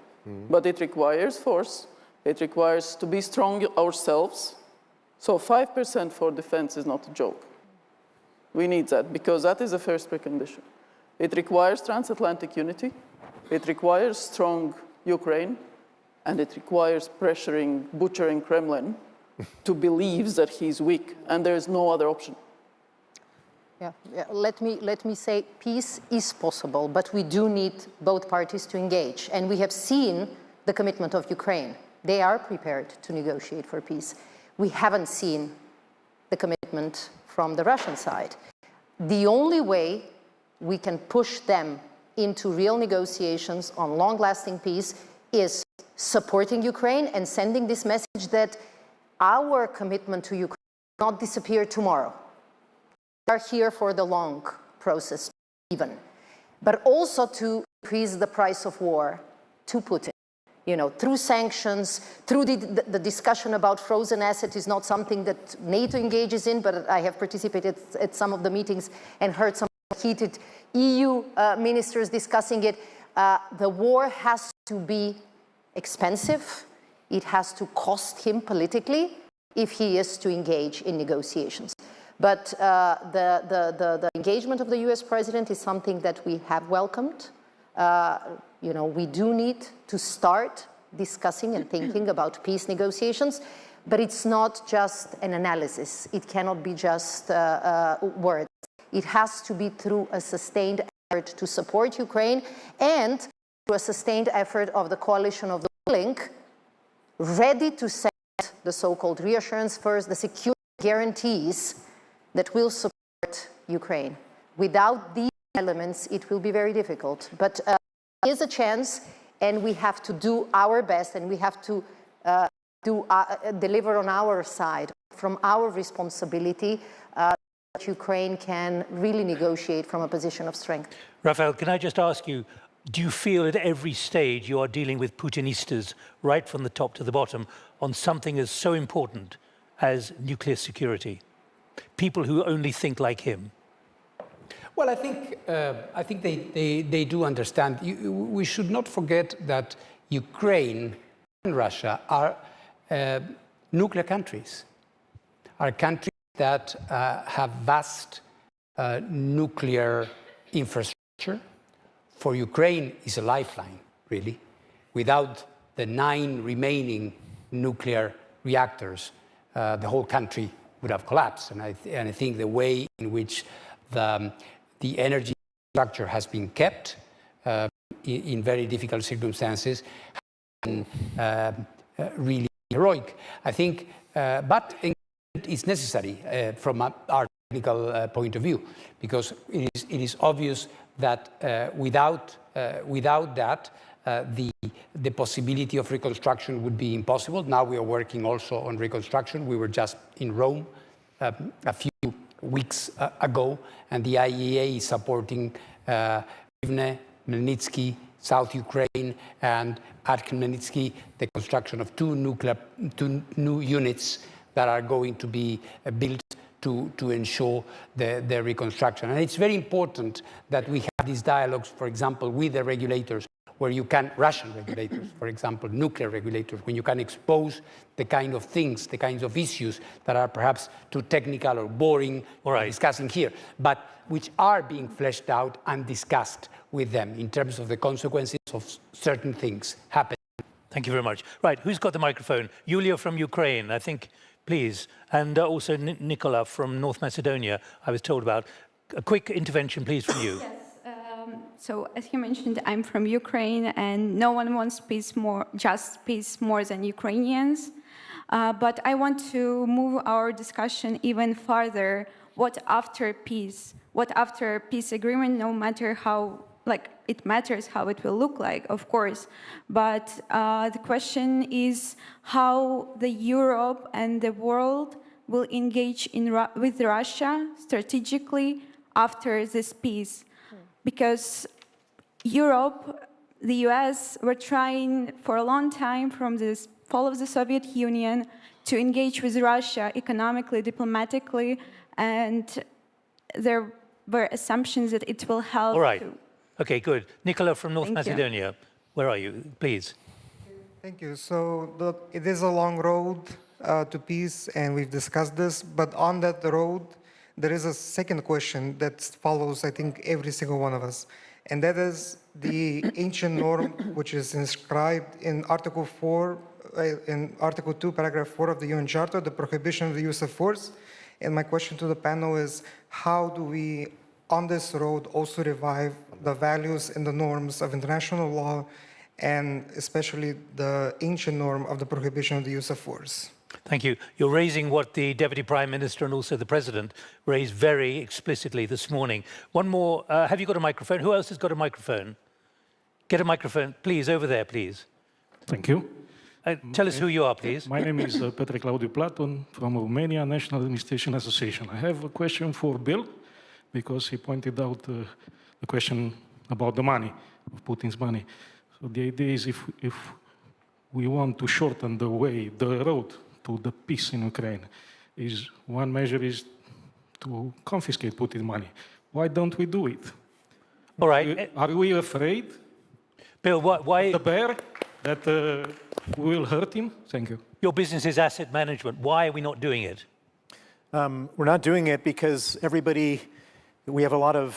but it requires force. It requires to be strong ourselves. So 5% for defense is not a joke. We need that, because that is the first precondition. It requires transatlantic unity. It requires strong Ukraine. And it requires pressuring, butchering Kremlin to believe that he's weak, and there is no other option. Yeah. Let me say peace is possible, but we do need both parties to engage. And we have seen the commitment of Ukraine. They are prepared to negotiate for peace. We haven't seen the commitment from the Russian side. The only way we can push them into real negotiations on long-lasting peace is supporting Ukraine and sending this message that our commitment to Ukraine will not disappear tomorrow. We are here for the long process even, but also to increase the price of war to Putin. You know, through sanctions, through the discussion about frozen assets is not something that NATO engages in, but I have participated at some of the meetings and heard some heated EU ministers discussing it. The war has to be expensive. It has to cost him politically if he is to engage in negotiations. But the engagement of the US president is something that we have welcomed. You know, we do need to start discussing and thinking about peace negotiations, but it's not just an analysis. It cannot be just words. It has to be through a sustained effort to support Ukraine and through a sustained effort of the coalition of the willing, ready to set the so-called reassurance first, the security guarantees that will support Ukraine. Without these elements, it will be very difficult. But there is a chance, and we have to do our best, and we have to deliver on our side, from our responsibility, that Ukraine can really negotiate from a position of strength. Rafael, can I just ask you, do you feel at every stage you are dealing with Putinistas, right from the top to the bottom, on something as so important as nuclear security? People who only think like him. Well, I think they do understand. We should not forget that Ukraine and Russia are nuclear countries, are countries that have vast nuclear infrastructure. For Ukraine is a lifeline, really. Without the 9 remaining nuclear reactors, the whole country would have collapsed. And I think the way in which the energy structure has been kept in very difficult circumstances has been really heroic. I think, but it is necessary from our technical point of view, because it is obvious that without that, the possibility of reconstruction would be impossible. Now we are working also on reconstruction. We were just in Rome a few weeks ago, and the IEA is supporting Rivne, Magnitsky, South Ukraine, and at Magnitsky, the construction of two new units that are going to be built to ensure the reconstruction. And it's very important that we have these dialogues, for example, with the regulators, where you can, Russian regulators, for example, nuclear regulators, when you can expose the kind of things, the kinds of issues that are perhaps too technical or boring or discussing here, but which are being fleshed out and discussed with them in terms of the consequences of certain things happening. Thank you very much. Right, who's got the microphone? Yulia from Ukraine, I think, please. And also Nicola from North Macedonia, I was told about. A quick intervention, please, from you. Yes. So, as you mentioned, I'm from Ukraine, and no one wants peace more, just peace more than Ukrainians. But I want to move our discussion even farther. What after peace? What after peace agreement, no matter how, it matters how it will look like, of course. But the question is how the Europe and the world will engage with Russia strategically after this peace. Because Europe, the US, were trying for a long time from the fall of the Soviet Union to engage with Russia economically, diplomatically, and there were assumptions that it will help. All right. Okay, good. Nicola from North Macedonia, where are you? Please. Thank you. So it is a long road to peace, and we've discussed this, but on that road, there is a second question that follows, I think, every single one of us, and that is the ancient norm, which is inscribed in Article 4, in Article 2, Paragraph 4 of the UN Charter, the prohibition of the use of force. And my question to the panel is, how do we, on this road, also revive the values and the norms of international law, and especially the ancient norm of the prohibition of the use of force? Thank you. You're raising what the Deputy Prime Minister and also the President raised very explicitly this morning. One more. Have you got a microphone? Who else has got a microphone? Get a microphone, please, over there, please. Thank you. Tell us who you are, please. My name is Petre Claudiu Platon from Romania National Administration Association. I have a question for Bill, because he pointed out the question about the money, of Putin's money. So the idea is if we want to shorten the way, the road to the peace in Ukraine, one measure is to confiscate Putin's money. Why don't we do it? All right. Are we afraid, Bill, why the bear, that we will hurt him? Thank you. Your business is asset management. Why are we not doing it? We're not doing it because we have a lot of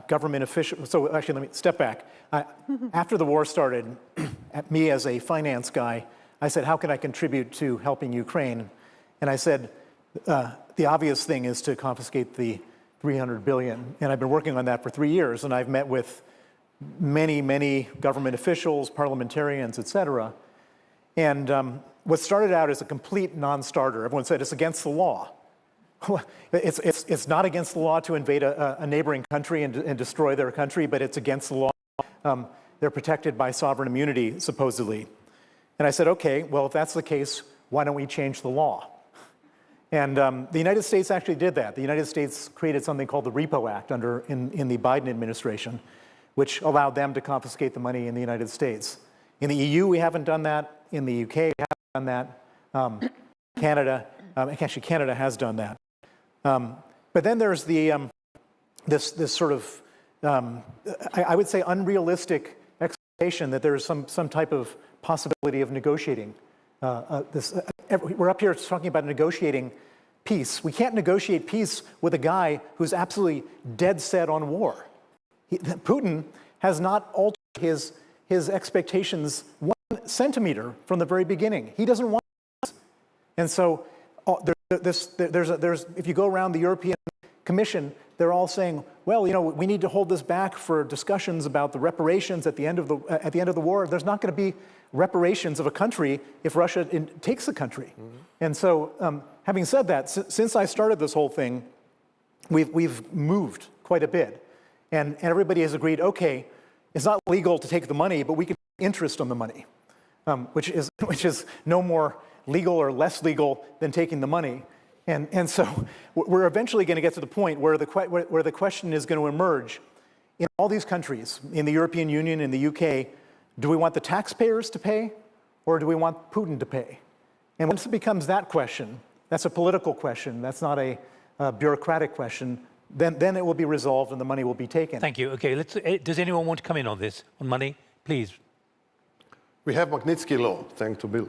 government officials. So actually, let me step back. After the war started, me as a finance guy, I said, how can I contribute to helping Ukraine? And I said, the obvious thing is to confiscate the 300 billion. And I've been working on that for 3 years, and I've met with many government officials, parliamentarians, et cetera. And what started out as a complete non-starter, everyone said it's against the law. It's not against the law to invade a neighboring country and destroy their country, but it's against the law. They're protected by sovereign immunity, supposedly. And I said, okay, well, if that's the case, why don't we change the law? And the United States actually did that. The United States created something called the Repo Act in the Biden administration, which allowed them to confiscate the money in the United States. In the EU, we haven't done that. In the UK, we haven't done that. Actually, Canada has done that. But then there's this sort of, I would say, unrealistic expectation that there's some type of possibility of negotiating. We're up here talking about negotiating peace. We can't negotiate peace with a guy who's absolutely dead set on war. Putin has not altered his expectations 1 centimeter from the very beginning. He doesn't want peace. And so if you go around the European Commission, they're all saying, well, you know, we need to hold this back for discussions about the reparations at the end of the war. There's not going to be reparations of a country if Russia takes the country. Mm-hmm. And so, having said that, since I started this whole thing, we've moved quite a bit, and everybody has agreed. Okay, it's not legal to take the money, but we can pay interest on the money, which is no more legal or less legal than taking the money. And so we're eventually going to get to the point where the question is going to emerge in all these countries, in the European Union, in the UK, do we want the taxpayers to pay or do we want Putin to pay? And once it becomes that question, that's a political question, that's not a bureaucratic question, then it will be resolved and the money will be taken. Thank you. Okay, does anyone want to come in on this, on money? Please. We have Magnitsky law, thanks to Bill.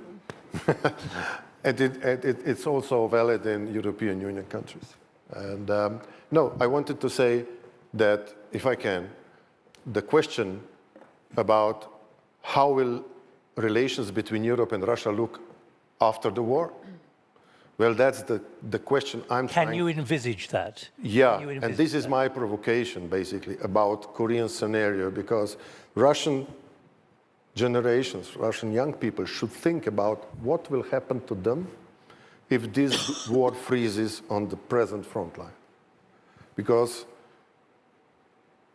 And it's also valid in European Union countries. And no, I wanted to say that, if I can, the question about how will relations between Europe and Russia look after the war, well, that's the question I'm trying. Can you envisage that? Yeah, and this is my provocation, basically, about Korean scenario, because Russian generations, Russian young people should think about what will happen to them if this war freezes on the present front line. Because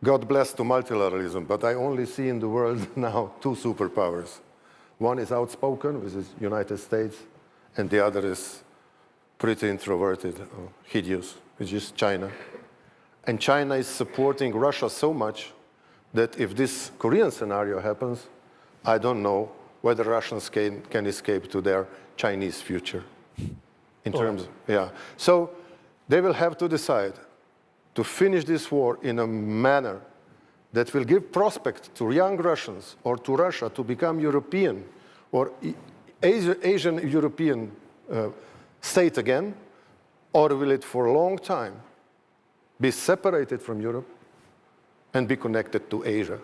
God bless to multilateralism, but I only see in the world now 2 superpowers. One is outspoken, which is United States, and the other is pretty introverted or hideous, which is China. And China is supporting Russia so much that if this Korean scenario happens, I don't know whether Russians can escape to their Chinese future. In terms, yeah. So they will have to decide to finish this war in a manner that will give prospect to young Russians or to Russia to become European or Asian European state again, or will it for a long time be separated from Europe and be connected to Asia?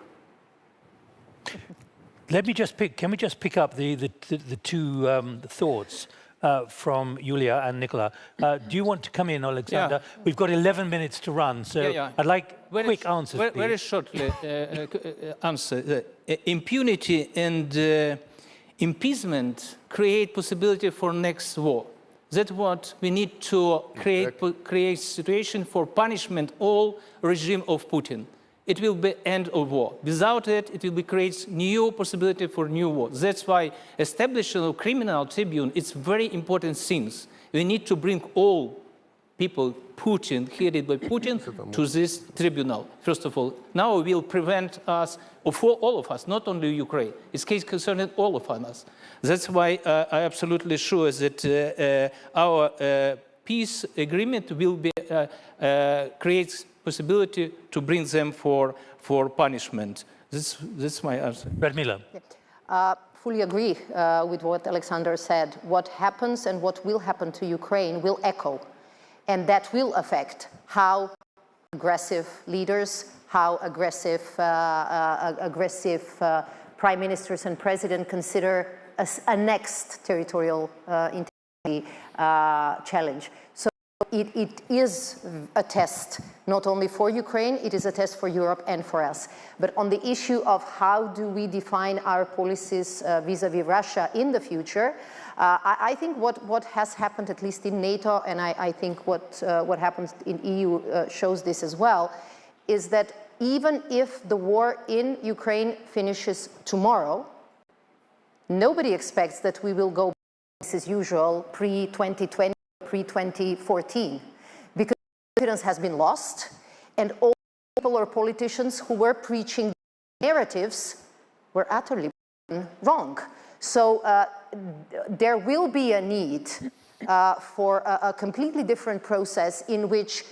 Let me just can we just pick up the two thoughts from Julia and Nicola. Do you want to come in, Olexandr? Yeah. We've got 11 minutes to run, so I'd like quick answers, please. Very shortly answer. Impunity and impeachment create possibility for next war. That's what we need to create situation for punishment all regime of Putin. It will be end of war. Without it, it will be create new possibility for new war. That's why establishing a criminal tribunal is very important things. We need to bring all people headed by Putin to this tribunal. First of all, now it will prevent us, for all of us, not only Ukraine. It's case concerning all of us. That's why I'm absolutely sure that our peace agreement will be creates possibility to bring them for punishment. That's my answer. Radmila. Fully agree with what Olexandr said. What happens and what will happen to Ukraine will echo, and that will affect how aggressive leaders, how aggressive prime ministers and president consider a next territorial integrity challenge. So it is a test, not only for Ukraine, it is a test for Europe and for us. But on the issue of how do we define our policies vis-à-vis Russia in the future, I think what has happened, at least in NATO, and I think what happens in EU shows this as well, is that even if the war in Ukraine finishes tomorrow, nobody expects that we will go business as usual pre-2020, pre-2014, because confidence has been lost, and all people or politicians who were preaching narratives were utterly wrong. So there will be a need for a completely different process in which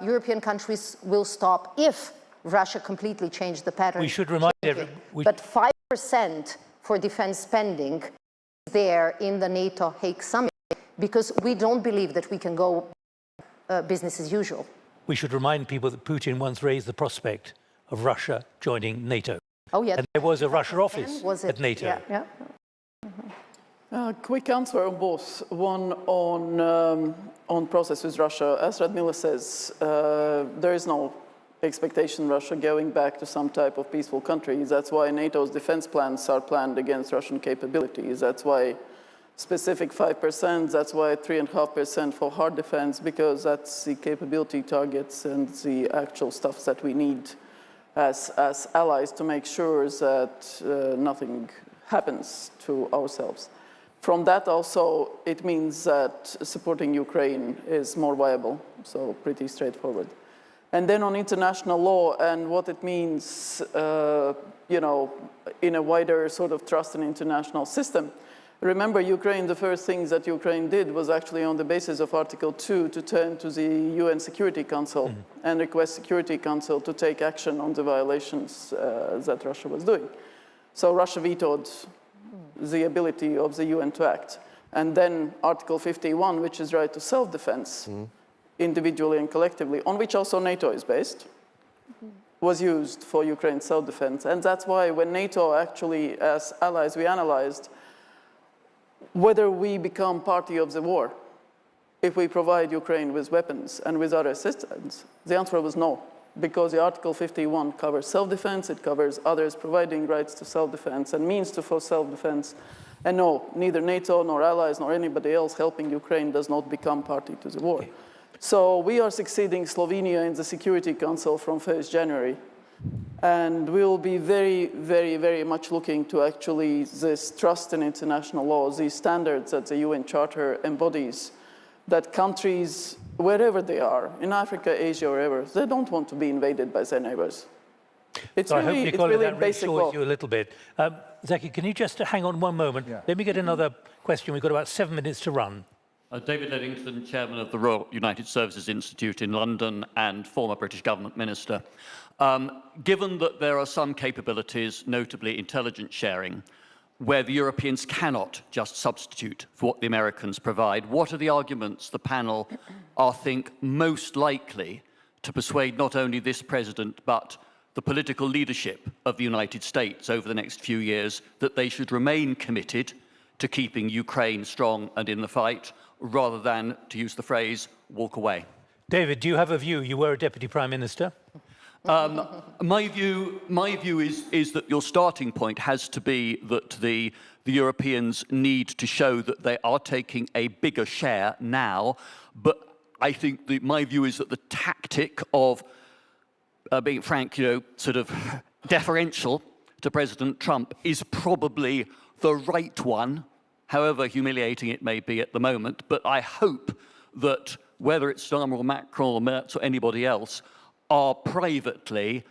European countries will stop if Russia completely changed the pattern. We should remind everyone. But 5% for defense spending is there in the NATO Hague summit. because we don't believe that we can go business as usual. We should remind people that Putin once raised the prospect of Russia joining NATO. Oh, yeah. And there was a Russia office at NATO. Yeah, yeah. Quick answer on both. One on process with Russia. As Radmila says, there is no expectation Russia going back to some type of peaceful country. That's why NATO's defense plans are planned against Russian capabilities. That's why specific 5%, that's why 3.5% for hard defense, because that's the capability targets and the actual stuff that we need as allies to make sure that nothing happens to ourselves. From that also, it means that supporting Ukraine is more viable, so pretty straightforward. And then on international law and what it means, you know, in a wider sort of trust in international system. Remember, Ukraine, the first things that Ukraine did was actually on the basis of Article 2 to turn to the UN Security Council and request Security Council to take action on the violations that Russia was doing. So Russia vetoed the ability of the UN to act. And then Article 51, which is right to self-defense, individually and collectively, on which also NATO is based, was used for Ukraine's self-defense. And that's why when NATO actually, as allies, we analyzed whether we become party of the war if we provide Ukraine with weapons and with other assistance. The answer was no, because the Article 51 covers self-defense, it covers others providing rights to self-defense and means for self-defense. And no, neither NATO nor allies nor anybody else helping Ukraine does not become party to the war. Okay. So we are succeeding Slovenia in the Security Council from 1st January. And we will be very, very, very much looking to actually this trust in international law, these standards that the UN Charter embodies, that countries, wherever they are, in Africa, Asia, wherever, they don't want to be invaded by their neighbors. It's so really, I hope, Nicola, that basic reassures you a little bit. Zeki, can you just hang on one moment? Yeah. Let me get another question. We've got about 7 minutes to run. David Leddington, Chairman of the Royal United Services Institute in London and former British Government Minister. Given that there are some capabilities, notably intelligence sharing, where the Europeans cannot just substitute for what the Americans provide, what are the arguments the panel think most likely to persuade not only this president, but the political leadership of the United States over the next few years that they should remain committed to keeping Ukraine strong and in the fight, rather than, to use the phrase, walk away? David, do you have a view? You were a Deputy Prime Minister. My view is that your starting point has to be that the Europeans need to show that they are taking a bigger share now. But I think my view is that the tactic of being frank, you know, sort of deferential to President Trump is probably the right one, however humiliating it may be at the moment. But I hope that whether it's Starmer or Macron or Merz or anybody else, are privately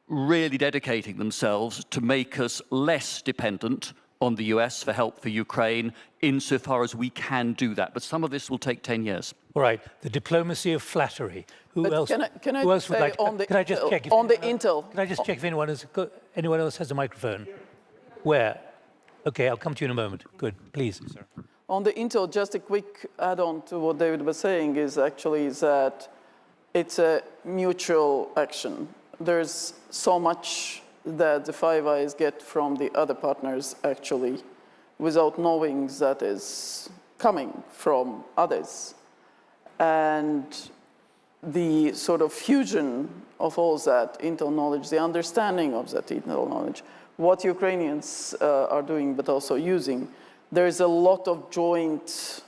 really dedicating themselves to make us less dependent on the US for help for Ukraine, insofar as we can do that. But some of this will take 10 years. All right, the diplomacy of flattery. Who else would like to? Can I just check if anyone else has a microphone? Where? Okay, I'll come to you in a moment. Good, please. Sir. On the intel, just a quick add-on to what David was saying is actually that it's a mutual action. There's so much that the Five Eyes get from the other partners actually without knowing that is coming from others. And the sort of fusion of all that intel knowledge, the understanding of that intel knowledge, what Ukrainians are doing but also using, there is a lot of joint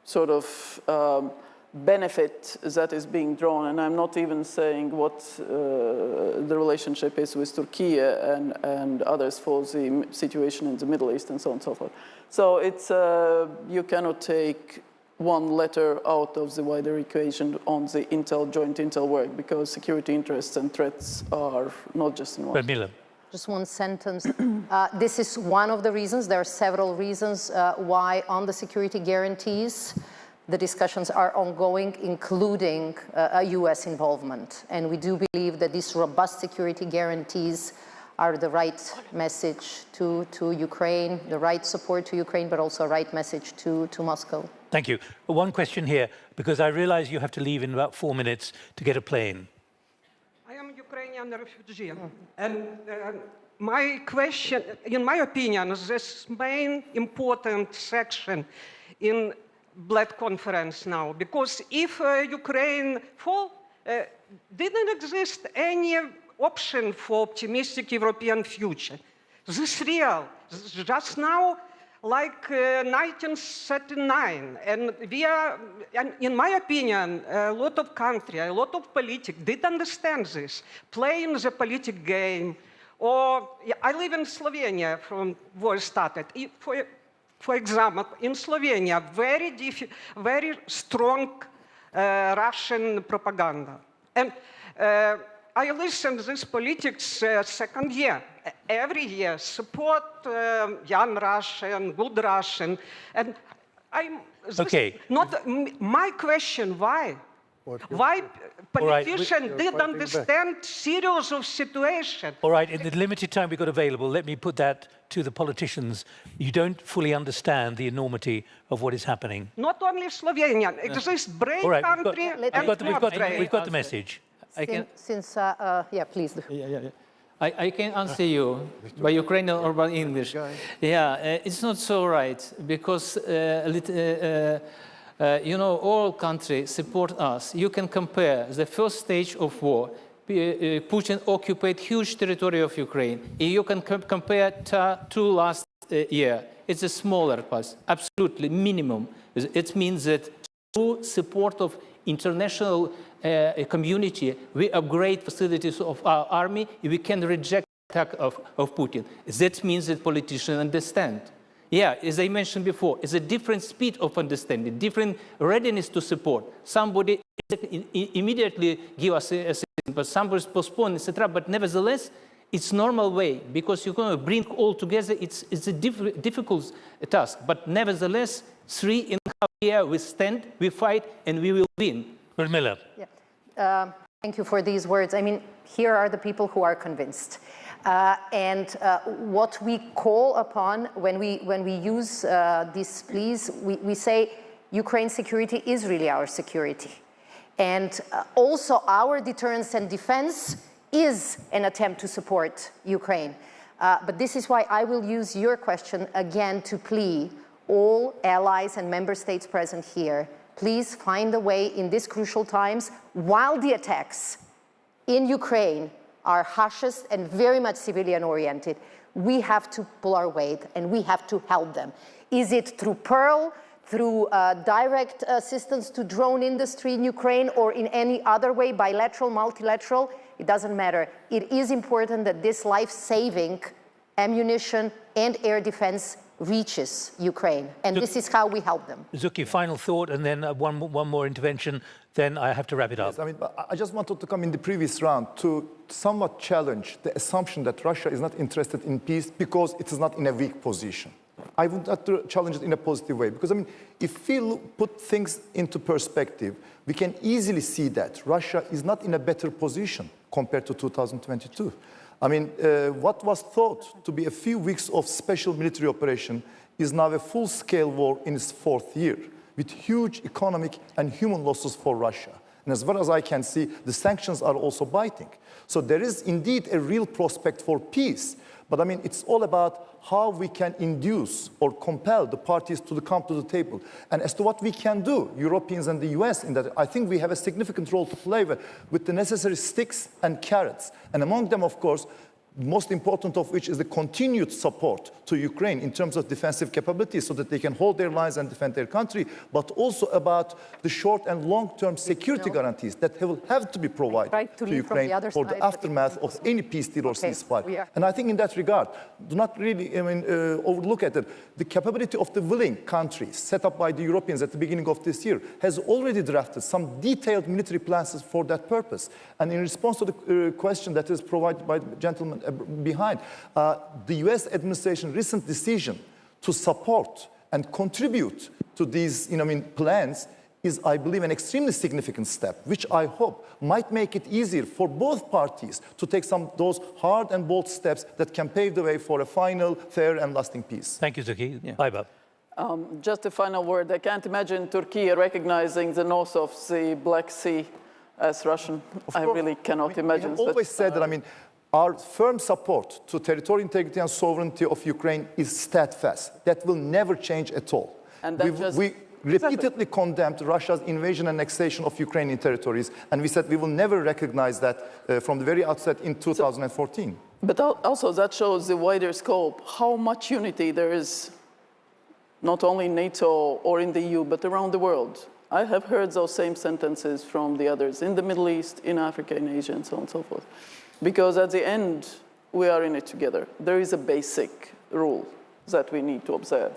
sort of benefit that is being drawn, and I'm not even saying what the relationship is with Turkey and others for the situation in the Middle East and so on and so forth. So it's, you cannot take one letter out of the wider equation on the joint intel work, because security interests and threats are not just in one. Radmila. Just one sentence. This is one of the reasons. There are several reasons why on the security guarantees the discussions are ongoing, including a US involvement. And we do believe that these robust security guarantees are the right message to Ukraine, the right support to Ukraine, but also a right message to Moscow. Thank you. One question here, because I realize you have to leave in about 4 minutes to get a plane. I am a Ukrainian refugee, and my question, in my opinion, is this main important section in Bled conference now, because if Ukraine fall, didn't exist any option for optimistic European future. This is real. Just now, like 1939, and we are, and in my opinion, a lot of countries, a lot of politics did understand this, playing the political game. Or I live in Slovenia from where it started. For example, in Slovenia, very strong Russian propaganda. And I listen to this politics second year. Every year, support young Russian, good Russian. And I'm not my question, why? Why politicians didn't understand serious of situation? All right, in the limited time we've got available, let me put that to the politicians. You don't fully understand the enormity of what is happening. Not only Slovenia, exists brave country and we've got the message. Yeah, please. I can answer you by Ukrainian or by English. Yeah, it's not so right, because you know, all countries support us. You can compare the first stage of war. Putin occupied huge territory of Ukraine. You can compare to last year. It's a smaller part, absolutely minimum. It means that through support of international community, we upgrade facilities of our army, we can reject the attack of Putin. That means that politicians understand. Yeah, as I mentioned before, it's a different speed of understanding, different readiness to support. Somebody immediately give us a assistance, but somebody postpone, etc. But nevertheless, it's normal way, because you're going to bring all together. It's a difficult task, but nevertheless, 3.5 years we stand, we fight, and we will win. Radmila. Yeah. Thank you for these words. I mean, here are the people who are convinced. What we call upon when we use these pleas, we say Ukraine's security is really our security. And also our deterrence and defense is an attempt to support Ukraine. But this is why I will use your question again to plea all allies and member states present here. Please find a way in these crucial times, while the attacks in Ukraine are harshest and very much civilian-oriented, we have to pull our weight and we have to help them. Is it through Pearl, through direct assistance to drone industry in Ukraine, or in any other way, bilateral, multilateral? It doesn't matter. It is important that this life-saving ammunition and air defense reaches Ukraine, and this is how we help them. Zeki, final thought, and then one more intervention, then I have to wrap it up. Yes, I mean, I just wanted to come in the previous round to somewhat challenge the assumption that Russia is not interested in peace because it is not in a weak position. I would like to challenge it in a positive way, because I mean, if we put things into perspective, we can easily see that Russia is not in a better position compared to 2022. I mean, what was thought to be a few weeks of special military operation is now a full-scale war in its 4th year, with huge economic and human losses for Russia. And as far as I can see, the sanctions are also biting. So there is indeed a real prospect for peace. But I mean, it's all about how we can induce or compel the parties to come to the table. And as to what we can do, Europeans and the US, in that, I think we have a significant role to play with the necessary sticks and carrots. And among them, of course, most important of which is the continued support to Ukraine in terms of defensive capabilities so that they can hold their lines and defend their country, but also about the short and long-term security guarantees that will have to be provided to Ukraine for the aftermath of any peace deal or ceasefire. And I think in that regard, do not really overlook at it. The capability of the willing countries set up by the Europeans at the beginning of this year has already drafted some detailed military plans for that purpose. And in response to the question that is provided by the gentleman behind, the US administration's recent decision to support and contribute to these plans is, I believe, an extremely significant step, which I hope might make it easier for both parties to take those hard and bold steps that can pave the way for a final, fair and lasting peace. Thank you, Zeki. Baiba. Just a final word. I can't imagine Turkey recognizing the north of the Black Sea as Russian. I really cannot imagine. We have always said that, I mean, our firm support to territorial integrity and sovereignty of Ukraine is steadfast. That will never change at all. And that we repeatedly condemned Russia's invasion and annexation of Ukrainian territories, and we said we will never recognize that from the very outset in 2014. But also that shows the wider scope, how much unity there is, not only in NATO or in the EU, but around the world. I have heard those same sentences from the others in the Middle East, in Africa, in Asia, and so on and so forth. Because at the end, we are in it together. There is a basic rule that we need to observe.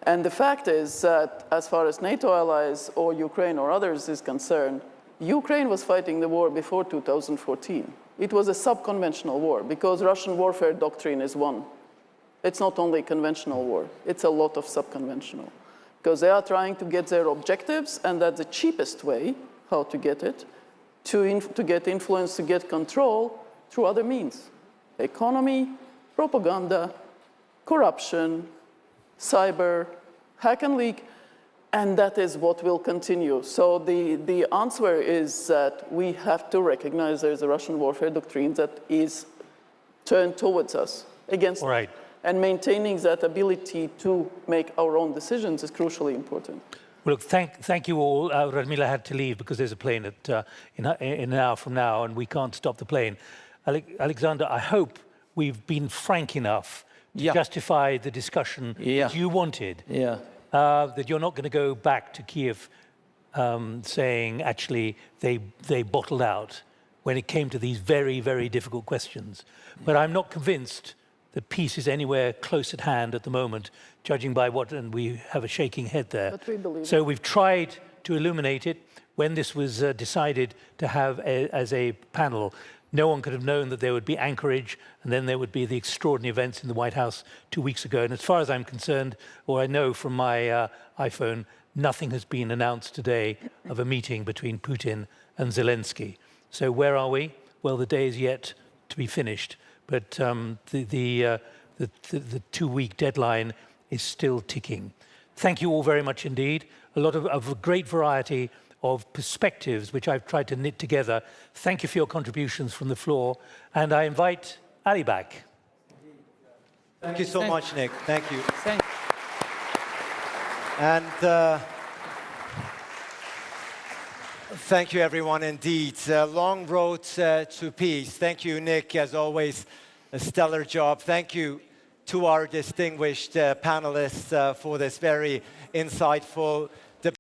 And the fact is that as far as NATO allies or Ukraine or others is concerned, Ukraine was fighting the war before 2014. It was a sub-conventional war because Russian warfare doctrine is one. It's not only conventional war, it's a lot of sub-conventional. Because they are trying to get their objectives, and that's the cheapest way how to get it, to get influence, to get control through other means. Economy, propaganda, corruption, cyber, hack and leak, and that is what will continue. So the answer is that we have to recognize there's a Russian warfare doctrine that is turned towards us, against us. Right. And maintaining that ability to make our own decisions is crucially important. Well, look, thank you all. Radmila had to leave because there's a plane in an hour from now, and we can't stop the plane. Olexandr, I hope we've been frank enough to justify the discussion that you wanted. That you're not going to go back to Kiev saying, actually, they bottled out when it came to these very, very difficult questions. But I'm not convinced that peace is anywhere close at hand at the moment, judging by what, and we have a shaking head there. But we believe so we've tried to illuminate it. When this was decided to have as a panel, no one could have known that there would be Anchorage, and then there would be the extraordinary events in the White House 2 weeks ago. And as far as I'm concerned, or I know from my iPhone, nothing has been announced today of a meeting between Putin and Zelensky. So where are we? Well, the day is yet to be finished. But the 2-week deadline is still ticking. Thank you all very much indeed. A lot of a great variety of perspectives, which I've tried to knit together. Thank you for your contributions from the floor. And I invite Ali back. Thank you so much, Nick. Thank you. Thank you. And thank you, everyone, indeed. Long road to peace. Thank you, Nick, as always, a stellar job. Thank you to our distinguished panelists for this very insightful